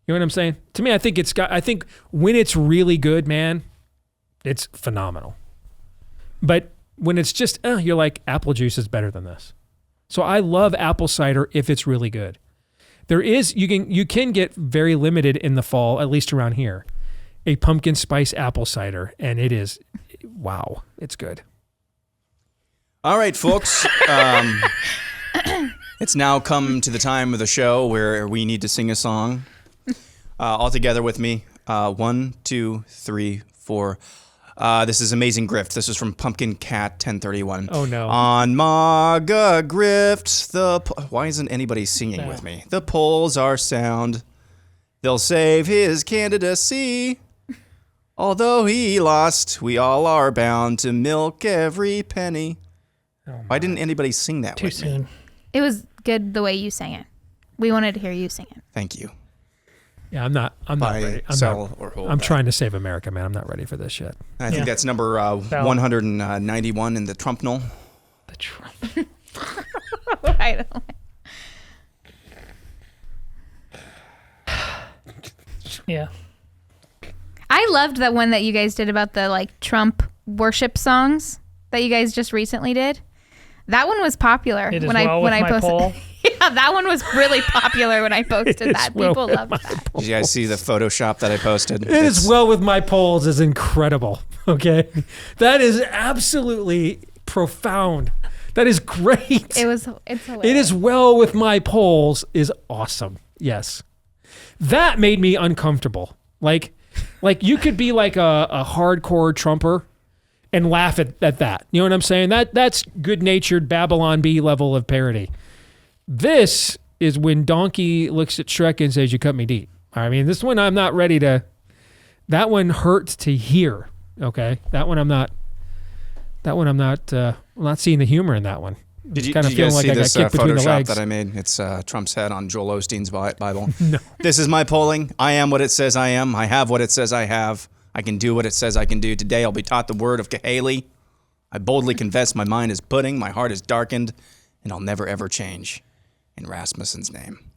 S1: You know what I'm saying? To me, I think when it's really good, man, it's phenomenal. But when it's just, you're like, apple juice is better than this. So I love apple cider if it's really good. You can get very limited in the fall, at least around here, a pumpkin spice apple cider, and it is, wow, it's good.
S3: All right, folks. It's now come to the time of the show where we need to sing a song. All together with me. 1, 2, 3, 4. This is Amazing Grift. This is from Pumpkin Cat 1031.
S1: Oh, no.
S3: On MAGA Grift, why isn't anybody singing with me? The polls are sound. They'll save his candidacy. Although he lost, we all are bound to milk every penny. Why didn't anybody sing that
S2: Too
S3: with
S2: soon.
S3: me?
S4: It was good the way you sang it. We wanted to hear you sing it.
S3: Thank you.
S1: Yeah, I'm not ready. I'm trying to save America, man. I'm not ready for this yet.
S3: I think that's number 191 in the Trumpnal.
S2: The Trump.
S4: I don't
S2: Yeah.
S4: I loved that one that you guys did about the like Trump worship songs that you guys just recently did. That one was popular
S2: It is
S4: when
S2: well with
S4: I
S2: my
S4: posted.
S2: poll.
S4: Yeah, that one was really popular when I posted that.
S1: well
S4: People
S1: with
S4: loved that.
S3: Did you guys see the Photoshop that I posted?
S1: It is well with my polls is incredible. Okay. That is absolutely profound. That is great.
S4: It's hilarious.
S1: It is well with my polls is awesome. Yes. That made me uncomfortable. Like you could be like a hardcore Trumper and laugh at that. You know what I'm saying? That's good-natured Babylon Bee level of parody. This is when Donkey looks at Shrek and says, "You cut me deep." I mean, this one I'm not ready to. That one hurts to hear. Okay, that one I'm not. I'm not seeing the humor in that one.
S3: Did you,
S1: Kind of
S3: did you guys
S1: feeling
S3: see
S1: like I
S3: this
S1: got kicked between the
S3: Photoshop
S1: legs.
S3: that I made? It's Trump's head on Joel Osteen's Bible.
S1: No.
S3: This is my polling. I am what it says I am. I have what it says I have. I can do what it says I can do. Today I'll be taught the word of Kahali. I boldly confess my mind is pudding, my heart is darkened, and I'll never ever change. In Rasmussen's name.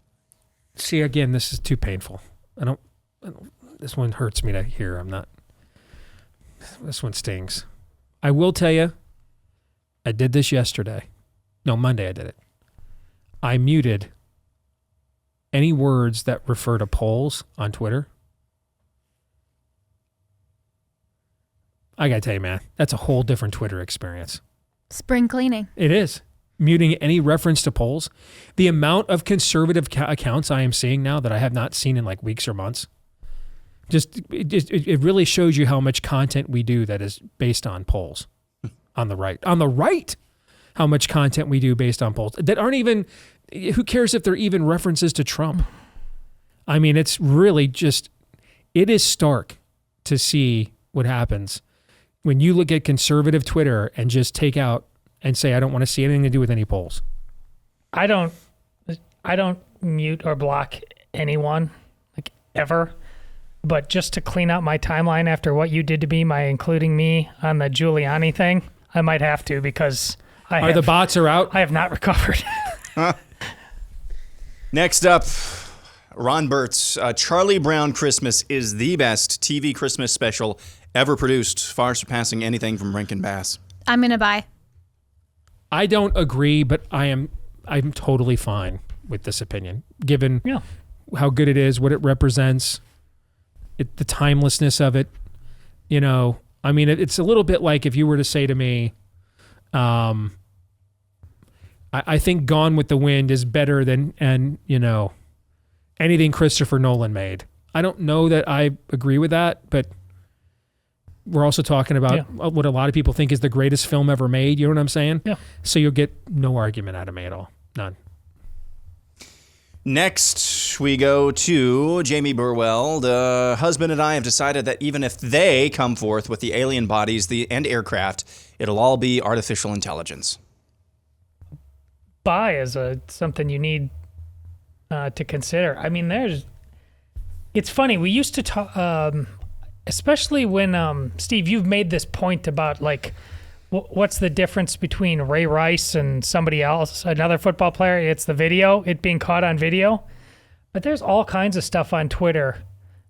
S1: See, again, this is too painful. I don't. This one hurts me to hear. I'm not. This one stings. I will tell you, I did this yesterday. No, Monday I did it. I muted any words that refer to polls on Twitter. I gotta tell you, man, that's a whole different Twitter experience.
S4: Spring cleaning.
S1: It is. Muting any reference to polls. The amount of conservative accounts I am seeing now that I have not seen in like weeks or months. It really shows you how much content we do that is based on polls on the right. On the right, how much content we do based on polls that aren't even, who cares if they're even references to Trump? I mean, it's really just, it is stark to see what happens when you look at conservative Twitter and just take out and say, I don't want to see anything to do with any polls.
S2: I don't mute or block anyone, like ever. But just to clean out my timeline after what you did to me, including me on the Giuliani thing, I might have to because
S1: the bots are out?
S2: I have not recovered.
S3: Next up, Ron Burt's Charlie Brown Christmas is the best TV Christmas special ever produced, far surpassing anything from Rankin Bass.
S4: I'm gonna buy.
S1: I don't agree, but I'm totally fine with this opinion, given how good it is, what it represents, the timelessness of it. You know, I mean, it's a little bit like if you were to say to me, I think Gone with the Wind is better than anything Christopher Nolan made. I don't know that I agree with that, but we're also talking about what a lot of people think is the greatest film ever made. You know what I'm saying?
S2: Yeah.
S1: So you'll get no argument out of me at all. None.
S3: Next, we go to Jamie Burwell. The husband and I have decided that even if they come forth with the alien bodies and aircraft, it'll all be artificial intelligence.
S2: Buy is something you need to consider. I mean, it's funny. We used to talk, especially when, Steve, you've made this point about like, what's the difference between Ray Rice and somebody else, another football player? It's the video, it being caught on video. But there's all kinds of stuff on Twitter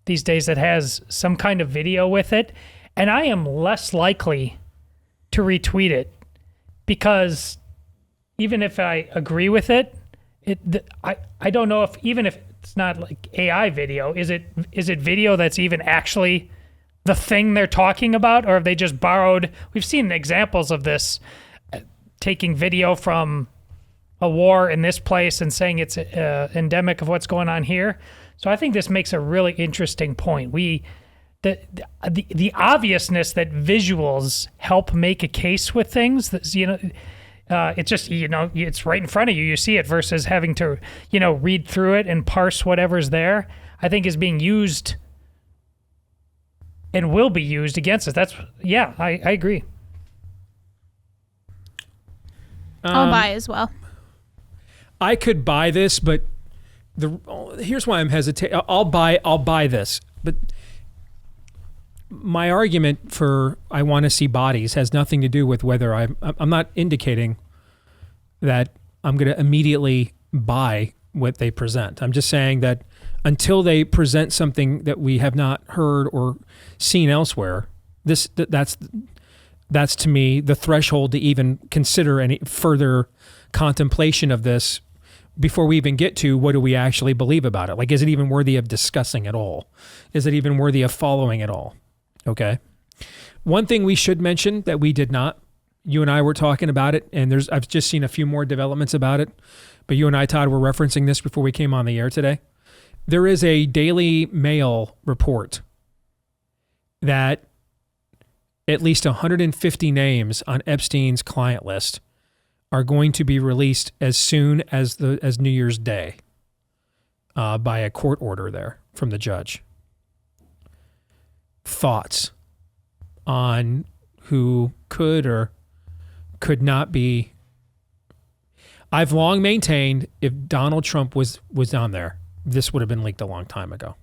S2: these days that has some kind of video with it. And I am less likely to retweet it because even if I agree with it, I don't know if, even if it's not like AI video, is it video that's even actually the thing they're talking about, or have they just borrowed? We've seen examples of this, taking video from a war in this place and saying it's endemic of what's going on here. So I think this makes a really interesting point. The obviousness that visuals help make a case with things, it's just, it's right in front of you. You see it versus having to, read through it and parse whatever's there, I think is being used and will be used against us. I agree.
S4: I'll buy as well.
S1: I could buy this, but here's why I'm hesitating. I'll buy this, but my argument for I want to see bodies has nothing to do with whether I'm not indicating that I'm going to immediately buy what they present. I'm just saying that until they present something that we have not heard or seen elsewhere, that's to me the threshold to even consider any further contemplation of this before we even get to what do we actually believe about it. Like, is it even worthy of discussing at all? Is it even worthy of following at all? Okay. One thing we should mention that we did not, you and I were talking about it, and I've just seen a few more developments about it, but you and I, Todd, were referencing this before we came on the air today. There is a Daily Mail report that at least 150 names on Epstein's client list are going to be released as soon as New Year's Day by a court order there from the judge. Thoughts on who could or could not be? I've long maintained if Donald Trump was on there, this would have been leaked a long time ago.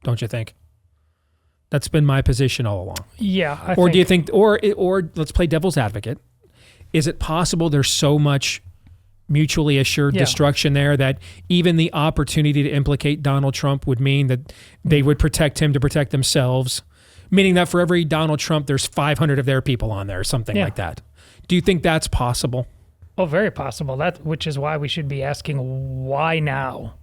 S1: Don't you think? That's been my position all along.
S2: Yeah.
S1: Do you think, or let's play devil's advocate. Is it possible there's so much mutually assured destruction there that even the opportunity to implicate Donald Trump would mean that they would protect him to protect themselves? Meaning that for every Donald Trump, there's 500 of their people on there or something like that. Do you think that's possible?
S2: Oh, very possible. Which is why we should be asking why now?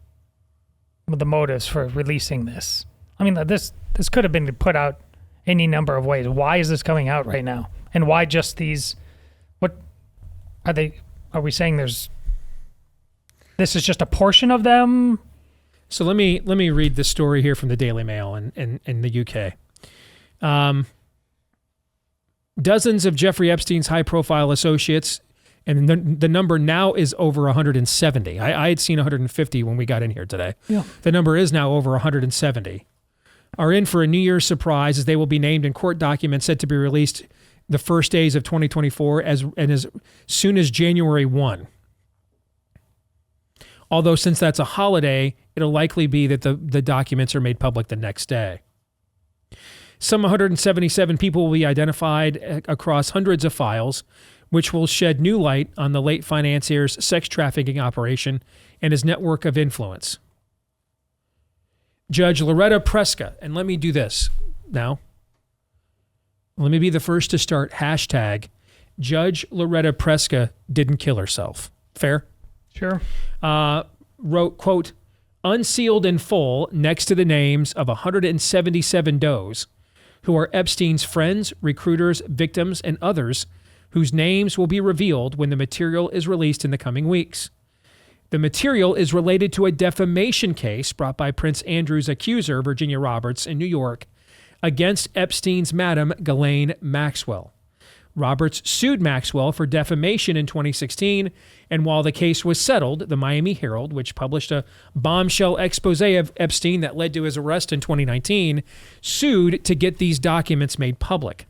S2: The motives for releasing this. I mean, this could have been put out any number of ways. Why is this coming out right now? And why just these? What are they? Are we saying this is just a portion of them?
S1: So let me read the story here from the Daily Mail in the UK. Dozens of Jeffrey Epstein's high-profile associates, and the number now is over 170. I had seen 150 when we got in here today.
S2: Yeah.
S1: The number is now over 170. Are in for a New Year's surprise as they will be named in court documents set to be released the first days of 2024 as soon as January 1. Although since that's a holiday, it'll likely be that the documents are made public the next day. Some 177 people will be identified across hundreds of files, which will shed new light on the late financier's sex trafficking operation and his network of influence. Judge Loretta Preska, and let me do this now. Let me be the first to start hashtag Judge Loretta Preska didn't kill herself. Fair?
S2: Sure.
S1: Wrote, quote, unsealed in full next to the names of 177 does who are Epstein's friends, recruiters, victims, and others whose names will be revealed when the material is released in the coming weeks. The material is related to a defamation case brought by Prince Andrew's accuser, Virginia Roberts, in New York, against Epstein's Madam Ghislaine Maxwell. Roberts sued Maxwell for defamation in 2016, and while the case was settled, the Miami Herald, which published a bombshell expose of Epstein that led to his arrest in 2019, sued to get these documents made public.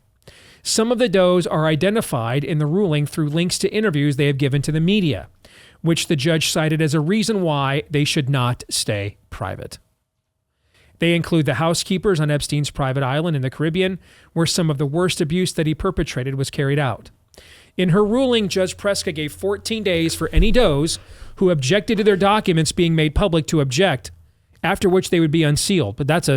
S1: Some of the does are identified in the ruling through links to interviews they have given to the media, which the judge cited as a reason why they should not stay private. They include the housekeepers on Epstein's private island in the Caribbean, where some of the worst abuse that he perpetrated was carried out. In her ruling, Judge Preska gave 14 days for any does who objected to their documents being made public to object, after which they would be unsealed. But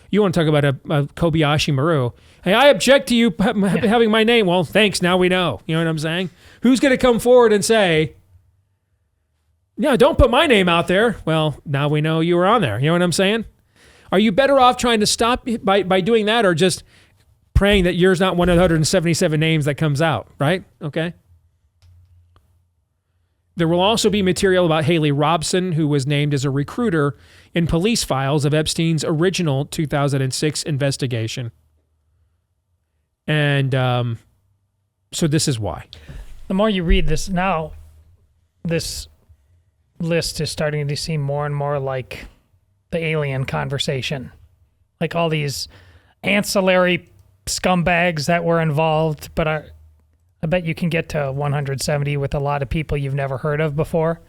S1: you want to talk about a Kobayashi Maru. Hey, I object to you having my name. Well, thanks, now we know. You know what I'm saying? Who's going to come forward and say, no, don't put my name out there? Well, now we know you were on there. You know what I'm saying? Are you better off trying to stop by doing that, or just praying that yours not one of the 177 names that comes out, right? Okay. There will also be material about Haley Robson, who was named as a recruiter in police files of Epstein's original 2006 investigation. And so this is why.
S2: The more you read this now, this list is starting to seem more and more like the alien conversation. Like all these ancillary scumbags that were involved, but I bet you can get to 170 with a lot of people you've never heard of before.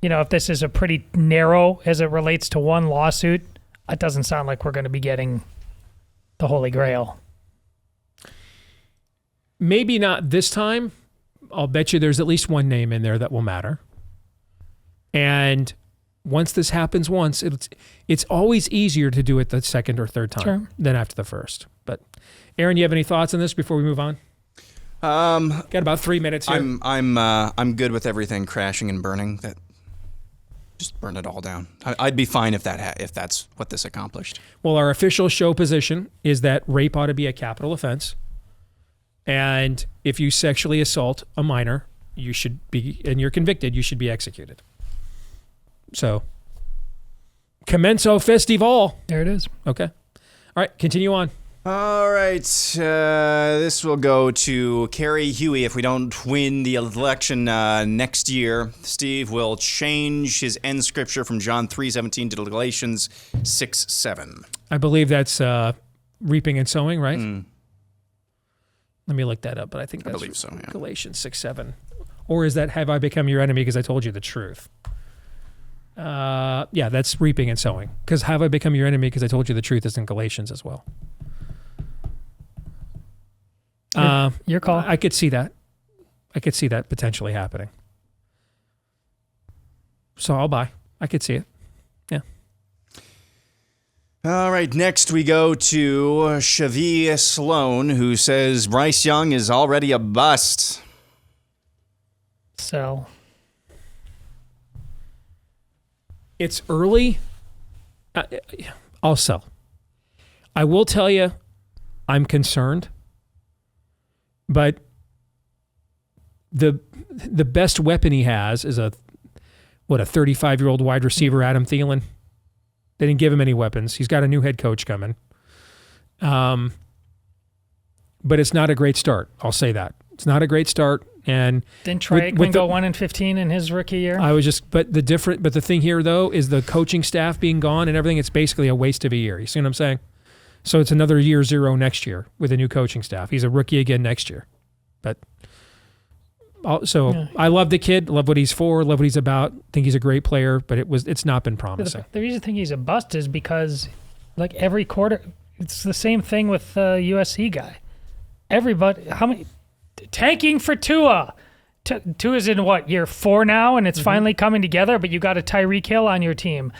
S2: You know, if this is a pretty narrow as it relates to one lawsuit, it doesn't sound like we're going to be getting the Holy Grail.
S1: Maybe not this time. I'll bet you there's at least one name in there that will matter. And once this happens once, it's always easier to do it the second or third time
S2: Sure.
S1: than after the first. But Aaron, you have any thoughts on this before we move on? Got about 3 minutes here.
S3: I'm good with everything crashing and burning. That just burn it all down. I'd be fine if that's what this accomplished.
S1: Well, our official show position is that rape ought to be a capital offense. And if you sexually assault a minor, you should be, and you're convicted, you should be executed. So, commenso festival.
S2: There it is.
S1: Okay. All right, continue on.
S3: All right. This will go to Kerry Huey. If we don't win the election next year, Steve will change his end scripture from John 3:17 to Galatians 6:7.
S1: I believe that's reaping and sowing, right? Let me look that up, but I think that's
S3: believe so, yeah.
S1: Galatians 6:7. Or is that, have I become your enemy because I told you the truth? Yeah, that's reaping and sowing. Because have I become your enemy because I told you the truth is in Galatians as well.
S2: Your call.
S1: I could see that. I could see that potentially happening. So I'll buy. I could see it. Yeah.
S3: All right, next we go to Shavi Sloan, who says Bryce Young is already a bust.
S2: Sell.
S1: It's early. I'll sell. I will tell you, I'm concerned, but the best weapon he has is a 35-year-old wide receiver, Adam Thielen. They didn't give him any weapons. He's got a new head coach coming. But it's not a great start. I'll say that. It's not a great start. And
S2: Didn't Troy Aikman go 1-15 in his rookie year?
S1: but the thing here though is the coaching staff being gone and everything. It's basically a waste of a year. You see what I'm saying? So it's another year zero next year with a new coaching staff. He's a rookie again next year. But I love the kid, love what he's for, love what he's about. Think he's a great player, but it's not been promising.
S2: The reason I think he's a bust is because, like, every quarter, it's the same thing with the USC guy. Everybody, how many tanking for Tua? Tua's in what, year 4 now, and it's finally coming together. But you got a Tyreek Hill on your team.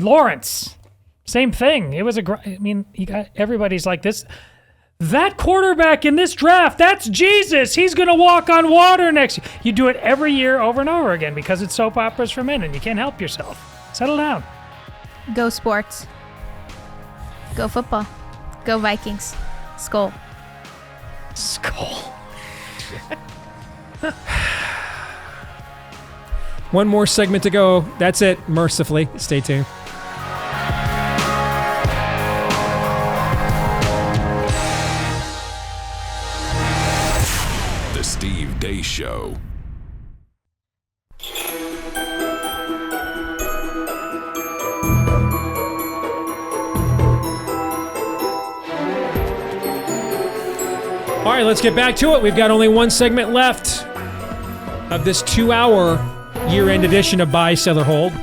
S2: Lawrence, same thing. It was you got everybody's like this. That quarterback in this draft, that's Jesus. He's going to walk on water next year. You do it every year over and over again because it's soap operas for men and you can't help yourself. Settle down.
S4: Go sports. Go football. Go Vikings. Skull.
S1: One more segment to go. That's it, mercifully. Stay tuned.
S6: The Steve Deace Show.
S1: All right, let's get back to it. We've got only one segment left of this 2-hour year-end edition of Buy, Sell, or Hold.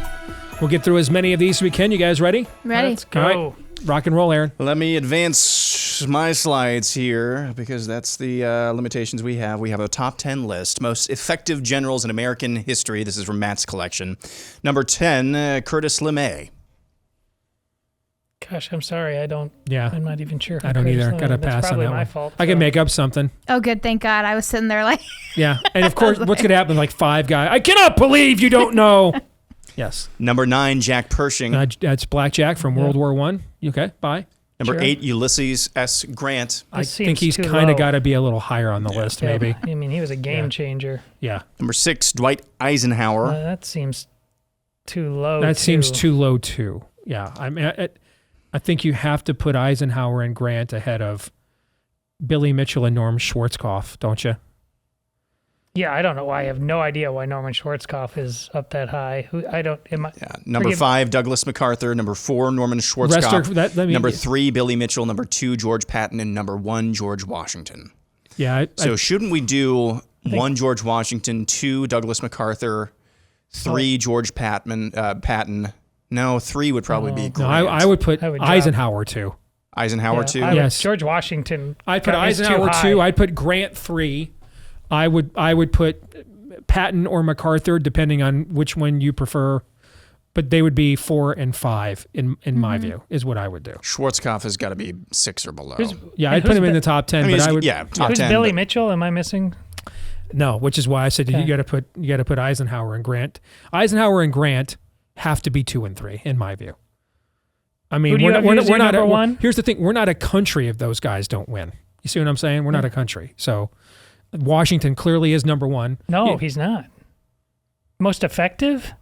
S1: We'll get through as many of these as we can. You guys ready?
S4: Ready.
S2: Let's go.
S1: All right. Rock and roll, Aaron.
S3: Let me advance my slides here because that's the limitations we have. We have a top 10 list. Most effective generals in American history. This is from Matt's collection. Number 10, Curtis LeMay.
S2: Gosh, I'm sorry. I'm not even sure.
S1: I don't either. Got to pass on
S2: That's probably
S1: that
S2: my
S1: one.
S2: fault.
S1: I can make up something.
S4: Oh, good. Thank God. I was sitting there like,
S1: Yeah. And of course, what's going to happen? Like 5 guys. I cannot believe you don't know. Yes.
S3: Number 9, Jack Pershing.
S1: That's Blackjack from World War I. You okay? Bye.
S3: Number 8, Ulysses S. Grant.
S1: I
S2: This
S1: think
S2: seems
S1: he's
S2: too
S1: kind
S2: low.
S1: of got to be a little higher on the list,
S2: Yeah,
S1: maybe.
S2: I mean, he was a game changer.
S1: Yeah.
S3: Number 6, Dwight Eisenhower.
S2: That seems too low.
S1: That seems too low, too. Yeah. I mean, I think you have to put Eisenhower and Grant ahead of Billy Mitchell and Norm Schwarzkopf, don't you?
S2: Yeah, I don't know why. I have no idea why Norman Schwarzkopf is up that high.
S3: Number 5, Douglas MacArthur. Number 4, Norman Schwarzkopf. Number 3, Billy Mitchell. Number 2, George Patton. And number 1, George Washington.
S1: Yeah.
S3: Shouldn't we do 1, George Washington, 2, Douglas MacArthur, 3, George Patton? No, 3 would probably be Grant.
S1: No, I would put
S2: I would drop-
S1: Eisenhower 2.
S3: Eisenhower 2?
S1: Yes.
S2: George Washington.
S1: I'd put
S2: is too
S1: Eisenhower
S2: high.
S1: 2. I'd put Grant 3. I would put Patton or MacArthur, depending on which one you prefer. But they would be 4 and 5 in my view, is what I would do.
S3: Schwarzkopf has got to be 6 or below.
S1: Yeah, I'd put him in the top 10,
S3: I mean,
S1: but I would.
S3: yeah, top
S2: Who's
S3: 10.
S2: Billy
S3: but-
S2: Mitchell? Am I missing?
S1: No, which is why I said you got to put Eisenhower and Grant. Eisenhower and Grant have to be 2 and 3 in my view. I mean,
S2: Who do you have as your number one?
S1: Here's the thing: we're not a country if those guys don't win. You see what I'm saying? We're not a country. So Washington clearly is number 1.
S2: No,
S1: Yeah.
S2: he's not. Most effective?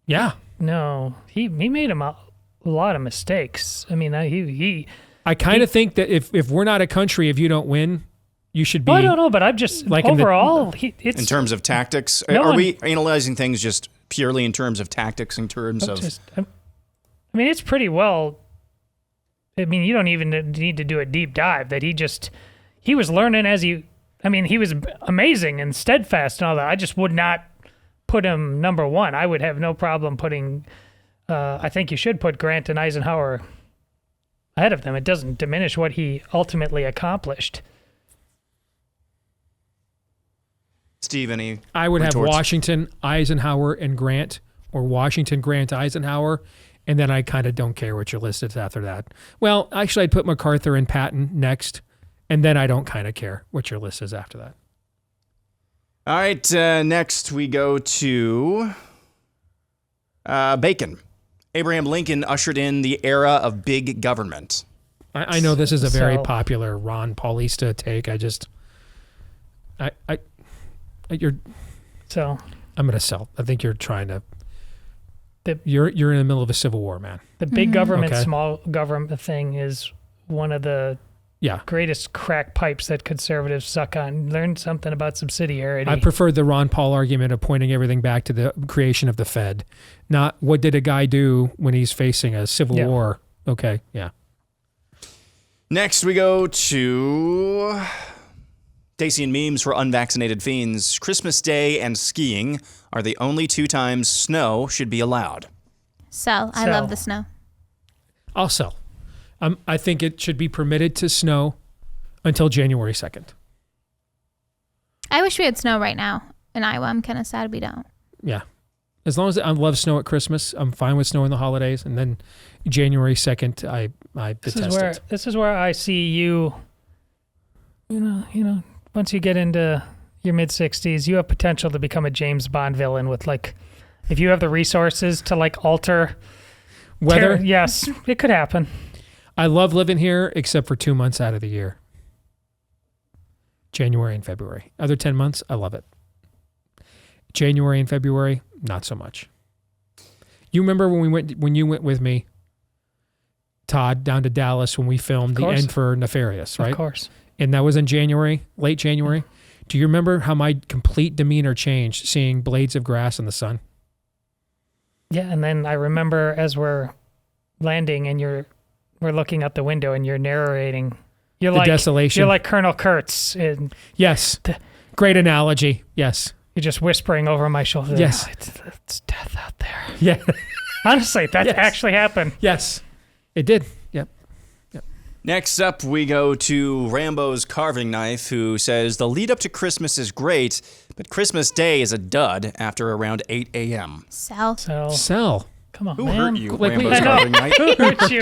S1: Yeah.
S2: No, he made a lot of mistakes. I mean,
S1: I kind of think that if we're not a country, if you don't win, you should be.
S2: I don't know, but I'm just
S1: like
S2: overall.
S3: In terms of tactics,
S2: No
S3: are
S2: one-
S3: we analyzing things just purely in terms of tactics, in terms of...
S2: I mean, it's pretty well. I mean, you don't even need to do a deep dive. That he was learning as he. I mean, he was amazing and steadfast and all that. I just would not put him number 1. I would have no problem putting. I think you should put Grant and Eisenhower ahead of them. It doesn't diminish what he ultimately accomplished.
S3: Steve, any
S1: I would have
S3: retorts?
S1: Washington, Eisenhower, and Grant, or Washington, Grant, Eisenhower, and then I kind of don't care what your list is after that. Well, actually, I'd put MacArthur and Patton next, and then I don't kind of care what your list is after that.
S3: All right, next we go to Bacon. Abraham Lincoln ushered in the era of big government.
S1: I know this is a very
S2: So-
S1: popular Ron Paulista take.
S2: So
S1: I'm going to sell. I think you're trying to.
S2: The-
S1: You're in the middle of a civil war, man.
S2: the big government,
S1: Okay.
S2: small government thing is one of the
S1: Yeah.
S2: greatest crack pipes that conservatives suck on. Learn something about subsidiarity.
S1: I prefer the Ron Paul argument of pointing everything back to the creation of the Fed, not what did a guy do when he's facing a civil
S2: Yeah.
S1: war. Okay, yeah.
S3: Next we go to Dacian memes for unvaccinated fiends. Christmas Day and skiing are the only 2 times snow should be allowed.
S4: So I
S2: So-
S4: love the snow.
S1: I'll sell. I think it should be permitted to snow until January 2nd.
S4: I wish we had snow right now in Iowa. I'm kind of sad we don't.
S1: Yeah. As long as I love snow at Christmas, I'm fine with snow in the holidays. And then January 2nd, I detest it.
S2: This is where I see you. You know, once you get into your mid 60s, you have potential to become a James Bond villain with if you have the resources to alter
S1: Weather,
S2: yes, it could happen.
S1: I love living here except for 2 months out of the year. January and February. Other 10 months, I love it. January and February, not so much. You remember when you went with me, Todd, down to Dallas when we filmed The
S2: course.
S1: End for Nefarious, right?
S2: Of course.
S1: And that was in January, late January. Do you remember how my complete demeanor changed seeing blades of grass in the sun?
S2: Yeah, and then I remember as we're landing and we're looking out the window and you're narrating. You're
S1: The desolation.
S2: You're like Colonel Kurtz, and
S1: Yes. Great analogy. Yes.
S2: you're just whispering over my shoulder.
S1: Yes.
S2: "Oh, it's death out there."
S1: Yeah.
S2: Honestly, that
S1: Yes.
S2: actually happened.
S1: Yes. It did. Yep.
S3: Next up, we go to Rambo's carving knife, who says the lead up to Christmas is great, but Christmas Day is a dud after around 8 a.m.
S4: Sell.
S2: So
S1: Sell.
S2: come on,
S3: Who
S2: man.
S3: hurt you,
S1: Like we-
S3: Rambo's
S1: I know.
S3: carving knife?
S2: Who hurt you?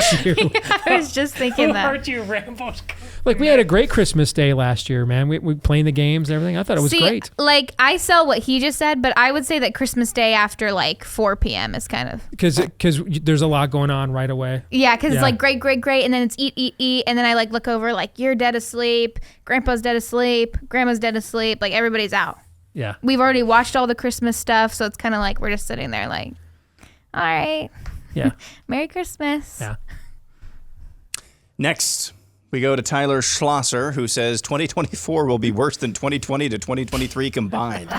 S4: I was just thinking
S2: Who
S4: that.
S2: hurt you, Rambo's?
S1: Like we had a great Christmas day last year, man. We playing the games and everything. I thought it was
S4: See,
S1: great.
S4: like I sell what he just said, but I would say that Christmas Day after 4 p.m. is kind of
S1: Because there's a lot going on right away.
S4: yeah, because
S1: Yeah.
S4: it's great, and then it's eat, and then I look over you're dead asleep, Grandpa's dead asleep, Grandma's dead asleep, everybody's out.
S1: Yeah.
S4: We've already watched all the Christmas stuff, so it's kind of we're just sitting there all right,
S1: Yeah.
S4: Merry Christmas.
S1: Yeah.
S3: Next, we go to Tyler Schlosser, who says 2024 will be worse than 2020 to 2023 combined.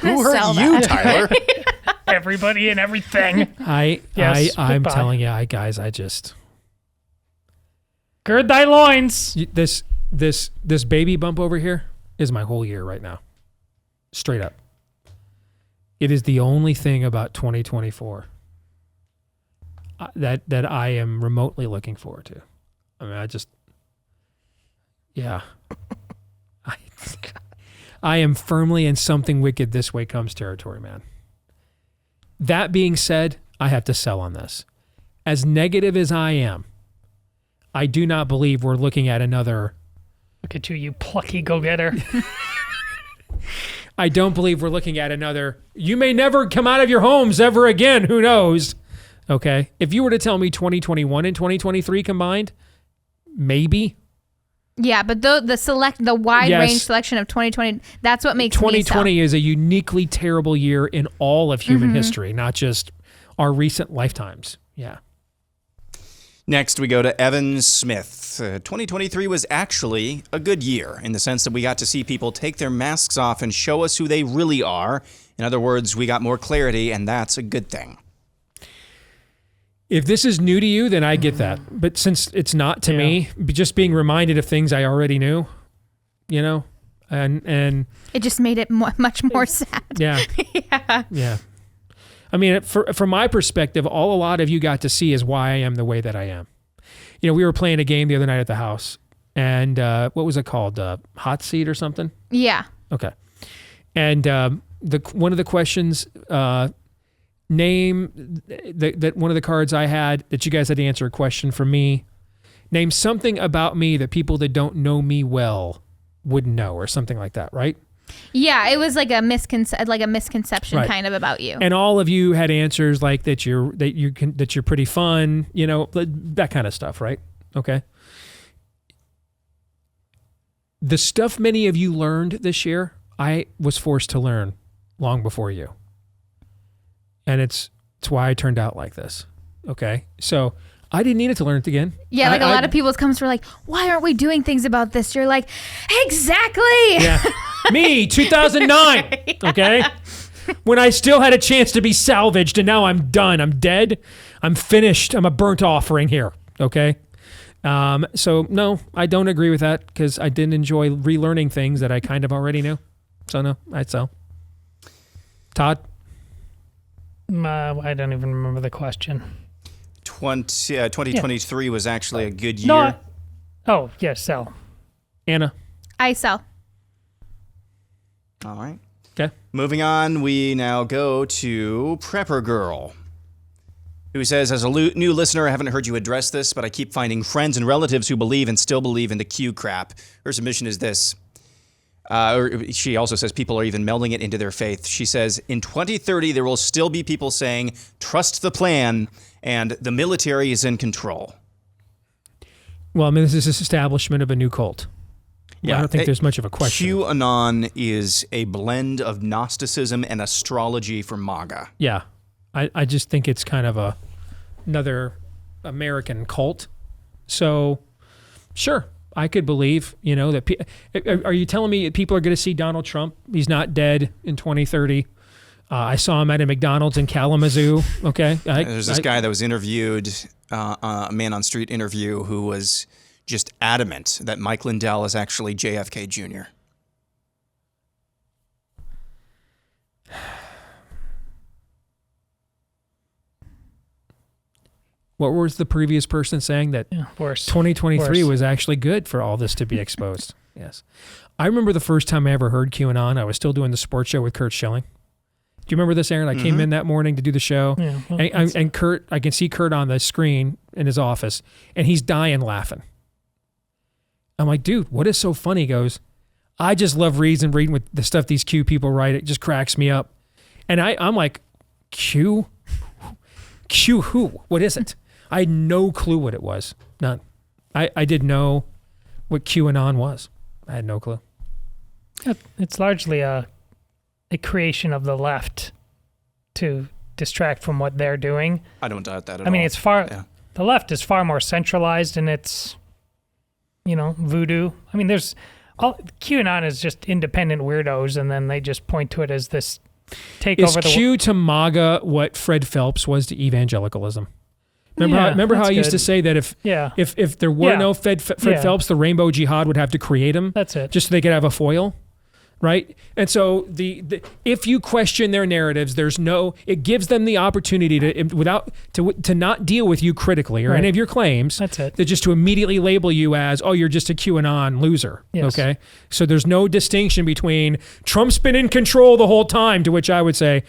S3: Who hurt
S4: Sell
S3: you,
S4: that.
S3: Tyler?
S2: Everybody and everything.
S1: I'm
S2: Yes, goodbye.
S1: telling you, guys, I just
S2: Gird thy loins.
S1: this baby bump over here is my whole year right now. Straight up. It is the only thing about 2024 that I am remotely looking forward to. I mean, yeah. I am firmly in something wicked this way comes territory, man. That being said, I have to sell on this. As negative as I am, I do not believe we're looking at another.
S2: Look at you, you plucky go-getter.
S1: I don't believe we're looking at another. You may never come out of your homes ever again. Who knows? Okay. If you were to tell me 2021 and 2023 combined, maybe.
S4: Yeah, but the wide
S1: Yes.
S4: range selection of 2020, that's what makes me sell.
S1: 2020 is a uniquely terrible year in all of human history, not just our recent lifetimes. Yeah.
S3: Next, we go to Evan Smith. 2023 was actually a good year in the sense that we got to see people take their masks off and show us who they really are. In other words, we got more clarity, and that's a good thing.
S1: If this is new to you, then I get that. But since it's not to me, just being reminded of things I already knew, you know, and
S4: It just made it much more sad.
S1: yeah, yeah. I mean, from my perspective, all a lot of you got to see is why I am the way that I am. You know, we were playing a game the other night at the house, and what was it called? Hot seat or something?
S4: Yeah.
S1: Okay. And one of the questions, name that one of the cards I had that you guys had to answer a question from me. Name something about me that people that don't know me well wouldn't know, or something like that, right?
S4: Yeah, it was like a misconception
S1: Right.
S4: kind of about you.
S1: And all of you had answers like that you're pretty fun, you know, that kind of stuff, right? Okay. The stuff many of you learned this year, I was forced to learn long before you. And it's why I turned out like this. Okay. So I didn't need it to learn it again.
S4: Yeah, like a lot of people's comments were like, why aren't we doing things about this? You're like, exactly.
S1: Yeah. Me, 2009. Okay. When I still had a chance to be salvaged, and now I'm done. I'm dead. I'm finished. I'm a burnt offering here. Okay. So no, I don't agree with that because I didn't enjoy relearning things that I kind of already knew. So no, I'd sell. Todd?
S2: I don't even remember the question.
S3: 2023 was actually a good year.
S2: No. Oh, yes, sell.
S1: Anna?
S4: I sell.
S3: All right.
S1: Okay.
S3: Moving on, we now go to Prepper Girl, who says, as a new listener, I haven't heard you address this, but I keep finding friends and relatives who believe and still believe in the Q crap. Her submission is this. She also says people are even melding it into their faith. She says, in 2030, there will still be people saying, trust the plan, and the military is in control.
S1: Well, I mean, this is this establishment of a new cult.
S3: Yeah,
S1: I don't think there's much of a question.
S3: QAnon is a blend of Gnosticism and astrology for MAGA.
S1: Yeah. I just think it's kind of another American cult. So, sure, I could believe, you know, that. Are you telling me people are going to see Donald Trump? He's not dead in 2030. I saw him at a McDonald's in Kalamazoo. Okay.
S3: There's this guy that was interviewed, a man on street interview, who was just adamant that Mike Lindell is actually JFK Jr.
S1: What was the previous person saying that
S2: Worse.
S1: 2023
S2: Worse.
S1: was actually good for all this to be exposed? Yes. I remember the first time I ever heard QAnon, I was still doing the sports show with Kurt Schilling. Do you remember this, Aaron? I came in that morning to do the show,
S2: Yeah, well,
S1: and Kurt, I can see Kurt on the screen in his office, and he's dying laughing. I'm like, dude, what is so funny? He goes, I just love reading with the stuff these Q people write. It just cracks me up. And I'm like, Q? Q who? What is it? I had no clue what it was. None. I didn't know what QAnon was. I had no clue.
S2: It's largely a creation of the left to distract from what they're doing.
S3: I don't doubt that at all.
S2: I mean, the left is far more centralized in its, voodoo. I mean, QAnon is just independent weirdos, and then they just point to it as this take
S1: Is
S2: over the
S1: Q to MAGA what Fred Phelps was to evangelicalism? Remember how I used to say that if there were no Fred Phelps, the Rainbow Jihad would have to create him?
S2: That's it.
S1: Just so they could have a foil? right? And so if you question their narratives, it gives them the opportunity to not deal with you critically or
S2: Right.
S1: any of your claims.
S2: That's it.
S1: Just to immediately label you as, oh, you're just a QAnon loser.
S2: Yes.
S1: Okay. So there's no distinction between Trump's been in control the whole time, to which I would say,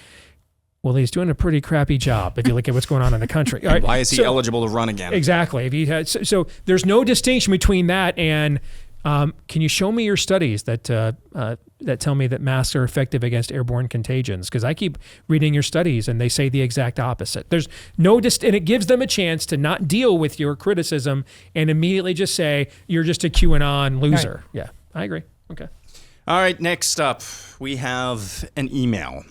S1: well, he's doing a pretty crappy job if you look at what's going on in the country. All right?
S3: Why is he
S1: So-
S3: eligible to run again?
S1: Exactly. If he had, so there's no distinction between that and can you show me your studies that tell me that masks are effective against airborne contagions? Because I keep reading your studies and they say the exact opposite. There's no and it gives them a chance to not deal with your criticism and immediately just say you're just a QAnon loser.
S2: Right.
S1: Yeah, I agree. Okay.
S3: All right, next up, we have an email.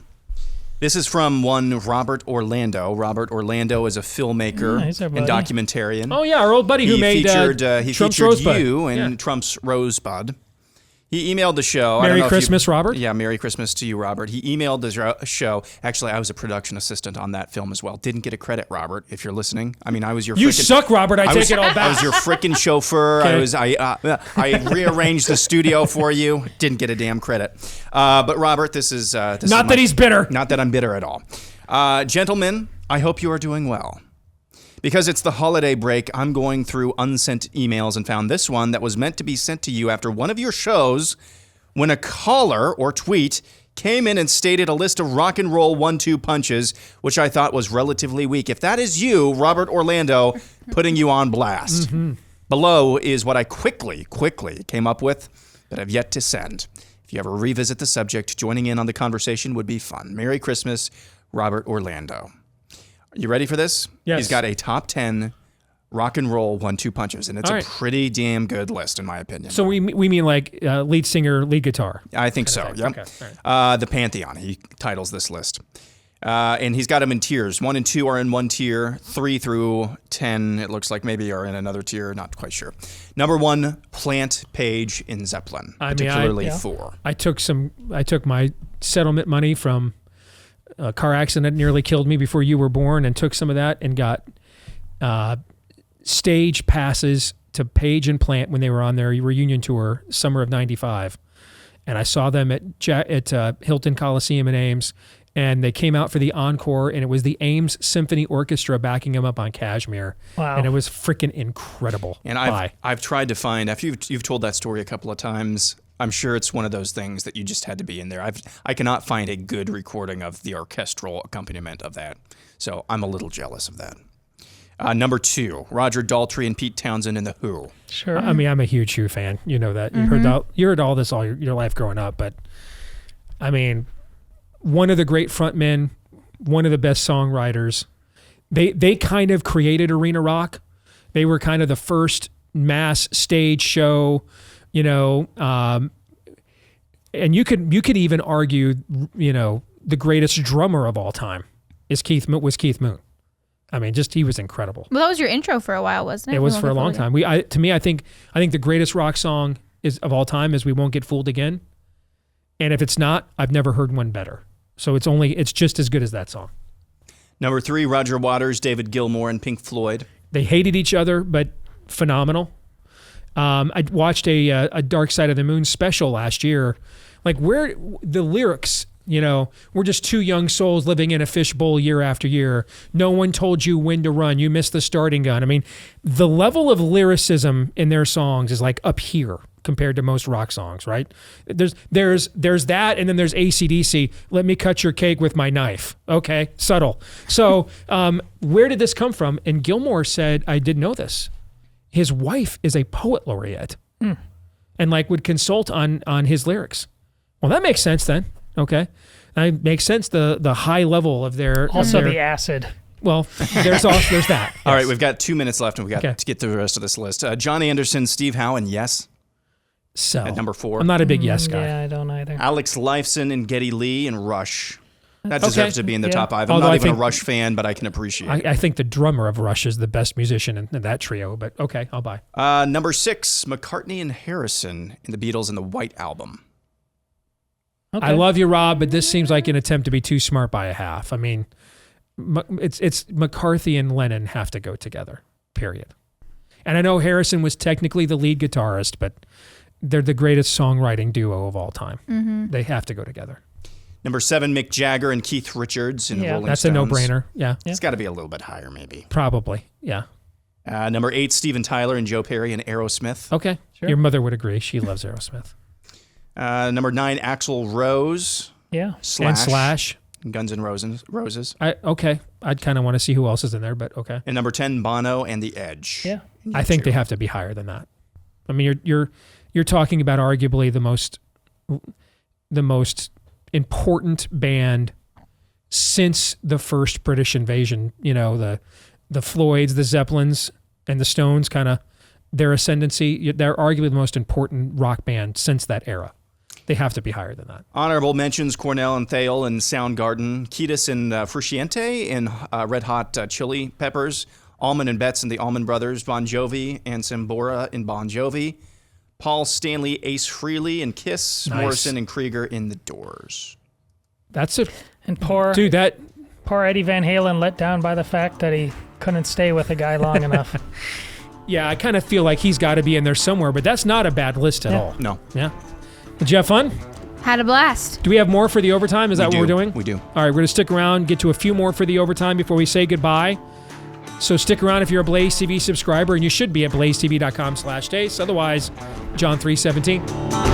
S3: This is from one Robert Orlando. Robert Orlando is a filmmaker
S2: He's our
S3: and
S2: buddy.
S3: documentarian.
S1: Oh yeah, our old buddy who made
S3: he
S1: Trump's
S3: featured
S1: Rosebud.
S3: you in
S1: Yeah.
S3: Trump's Rosebud. He emailed the show. I don't
S1: Merry
S3: know if you-
S1: Christmas, Robert.
S3: Yeah, Merry Christmas to you, Robert. He emailed the show. Actually, I was a production assistant on that film as well. Didn't get a credit, Robert, if you're listening. I mean, I was your
S1: You
S3: frickin-
S1: suck, Robert. I take
S3: was,
S1: it all
S3: I
S1: back.
S3: was your freaking chauffeur.
S1: Okay.
S3: I rearranged the studio for you. Didn't get a damn credit. But Robert, this is
S1: Not that he's bitter.
S3: Not that I'm bitter at all. Gentlemen, I hope you are doing well. Because it's the holiday break, I'm going through unsent emails and found this one that was meant to be sent to you after one of your shows when a caller or tweet came in and stated a list of rock and roll 1-2 punches, which I thought was relatively weak. If that is you, Robert Orlando, putting you on blast. Below is what I quickly came up with, but I've yet to send. If you ever revisit the subject, joining in on the conversation would be fun. Merry Christmas, Robert Orlando. You ready for this?
S1: Yes.
S3: He's got a top 10 rock and roll 1-2 punches, and it's
S1: All
S3: a
S1: right.
S3: pretty damn good list, in my opinion.
S1: So we mean like lead singer, lead guitar.
S3: I think so, yep.
S1: Okay, all
S3: The Pantheon, he titles this list. And he's got them in tiers. 1 and 2 are in one tier. 3 through 10, it looks like maybe are in another tier. Not quite sure. Number 1, Plant Page in Zeppelin, particularly 4.
S1: I took my settlement money from a car accident that nearly killed me before you were born and took some of that and got stage passes to Page and Plant when they were on their reunion tour, summer of '95. And I saw them at Hilton Coliseum in Ames, and they came out for the encore, and it was the Ames Symphony Orchestra backing them up on Kashmir.
S2: Wow.
S1: And it was freaking incredible.
S3: And I've tried to find, after you've told that story a couple of times, I'm sure it's one of those things that you just had to be in there. I cannot find a good recording of the orchestral accompaniment of that. So I'm a little jealous of that. Number 2, Roger Daltrey and Pete Townsend in The Who.
S2: Sure.
S1: I mean, I'm a huge Who fan. You know that. You heard all this all your life growing up. But, I mean, one of the great frontmen, one of the best songwriters. They kind of created arena rock. They were kind of the first mass stage show, and you could even argue, the greatest drummer of all time was Keith Moon. I mean, he was incredible.
S4: Well, that was your intro for a while, wasn't it?
S1: It was
S4: We
S1: for a
S4: Won't Get
S1: long
S4: Fooled
S1: time. To me, I think the greatest rock song of all time is "We Won't Get Fooled Again," and if it's not, I've never heard one better. So it's just as good as that song.
S3: Number 3, Roger Waters, David Gilmour, and Pink Floyd.
S1: They hated each other, but phenomenal. I watched a Dark Side of the Moon special last year. Like, where the lyrics, we're just two young souls living in a fishbowl year after year. No one told you when to run. You missed the starting gun. I mean, the level of lyricism in their songs is like up here compared to most rock songs, right? There's that, and then there's AC/DC. Let me cut your cake with my knife. Okay, subtle. So where did this come from? And Gilmour said, I didn't know this. His wife is a poet laureate and would consult on his lyrics. Well, that makes sense then. Okay. That makes sense. The high level of their...
S2: Also the acid.
S1: Well, there's that.
S3: All right, we've got 2 minutes left, and we've got
S1: Okay.
S3: to get through the rest of this list. John Anderson, Steve Howe, and Yes
S1: So
S3: at number 4.
S1: I'm not a big Yes guy.
S2: Yeah, I don't either.
S3: Alex Lifeson and Geddy Lee and Rush. That
S1: Okay.
S3: deserves to be in the
S2: Yeah.
S3: top 5. I'm
S1: Although
S3: not
S1: I
S3: even a
S1: think-
S3: Rush fan, but I can appreciate it.
S1: I think the drummer of Rush is the best musician in that trio, but okay, I'll buy.
S3: Number 6, McCartney and Harrison in the Beatles and the White Album.
S2: Okay.
S1: I love you, Rob, but this seems like an attempt to be too smart by a half. I mean, it's McCarthy and Lennon have to go together, period. And I know Harrison was technically the lead guitarist, but they're the greatest songwriting duo of all time. They have to go together.
S3: Number 7, Mick Jagger and Keith Richards in the Rolling
S1: That's
S3: Stones.
S1: a no-brainer. Yeah.
S3: It's got to be a little bit higher, maybe.
S1: Probably. Yeah.
S3: Number 8, Steven Tyler and Joe Perry and Aerosmith.
S1: Okay. Sure. Your mother would agree. She loves Aerosmith.
S3: Number 9, Axl Rose.
S2: Yeah.
S1: And Slash.
S3: Guns N' Roses.
S1: Okay. I'd kind of want to see who else is in there, but okay.
S3: And number 10, Bono and The Edge.
S2: Yeah.
S1: I think they have to be higher than that. I mean, you're talking about arguably the most important band since the first British invasion. You know, the Floyds, the Zeppelins, and the Stones, kind of their ascendancy. They're arguably the most important rock band since that era. They have to be higher than that.
S3: Honorable mentions: Cornell and Thale in Soundgarden, Kiedis and Frusciante in Red Hot Chili Peppers, Allman and Betts and the Allman Brothers, Bon Jovi and Sambora in Bon Jovi, Paul Stanley, Ace Frehley in Kiss,
S1: Nice.
S3: Morrison and Krieger in The Doors.
S1: That's it.
S2: And poor Eddie Van Halen let down by the fact that he couldn't stay with a guy long enough.
S1: Yeah, I kind of feel like he's got to be in there somewhere, but that's not a bad list at all.
S3: No.
S1: Yeah. Did you have fun?
S4: Had a blast.
S1: Do we have more for the overtime? Is that what we're doing?
S3: We do.
S1: All right, we're going to stick around, get to a few more for the overtime before we say goodbye. So stick around if you're a Blaze TV subscriber, and you should be at blazetv.com/Deace. Otherwise, John 3:17.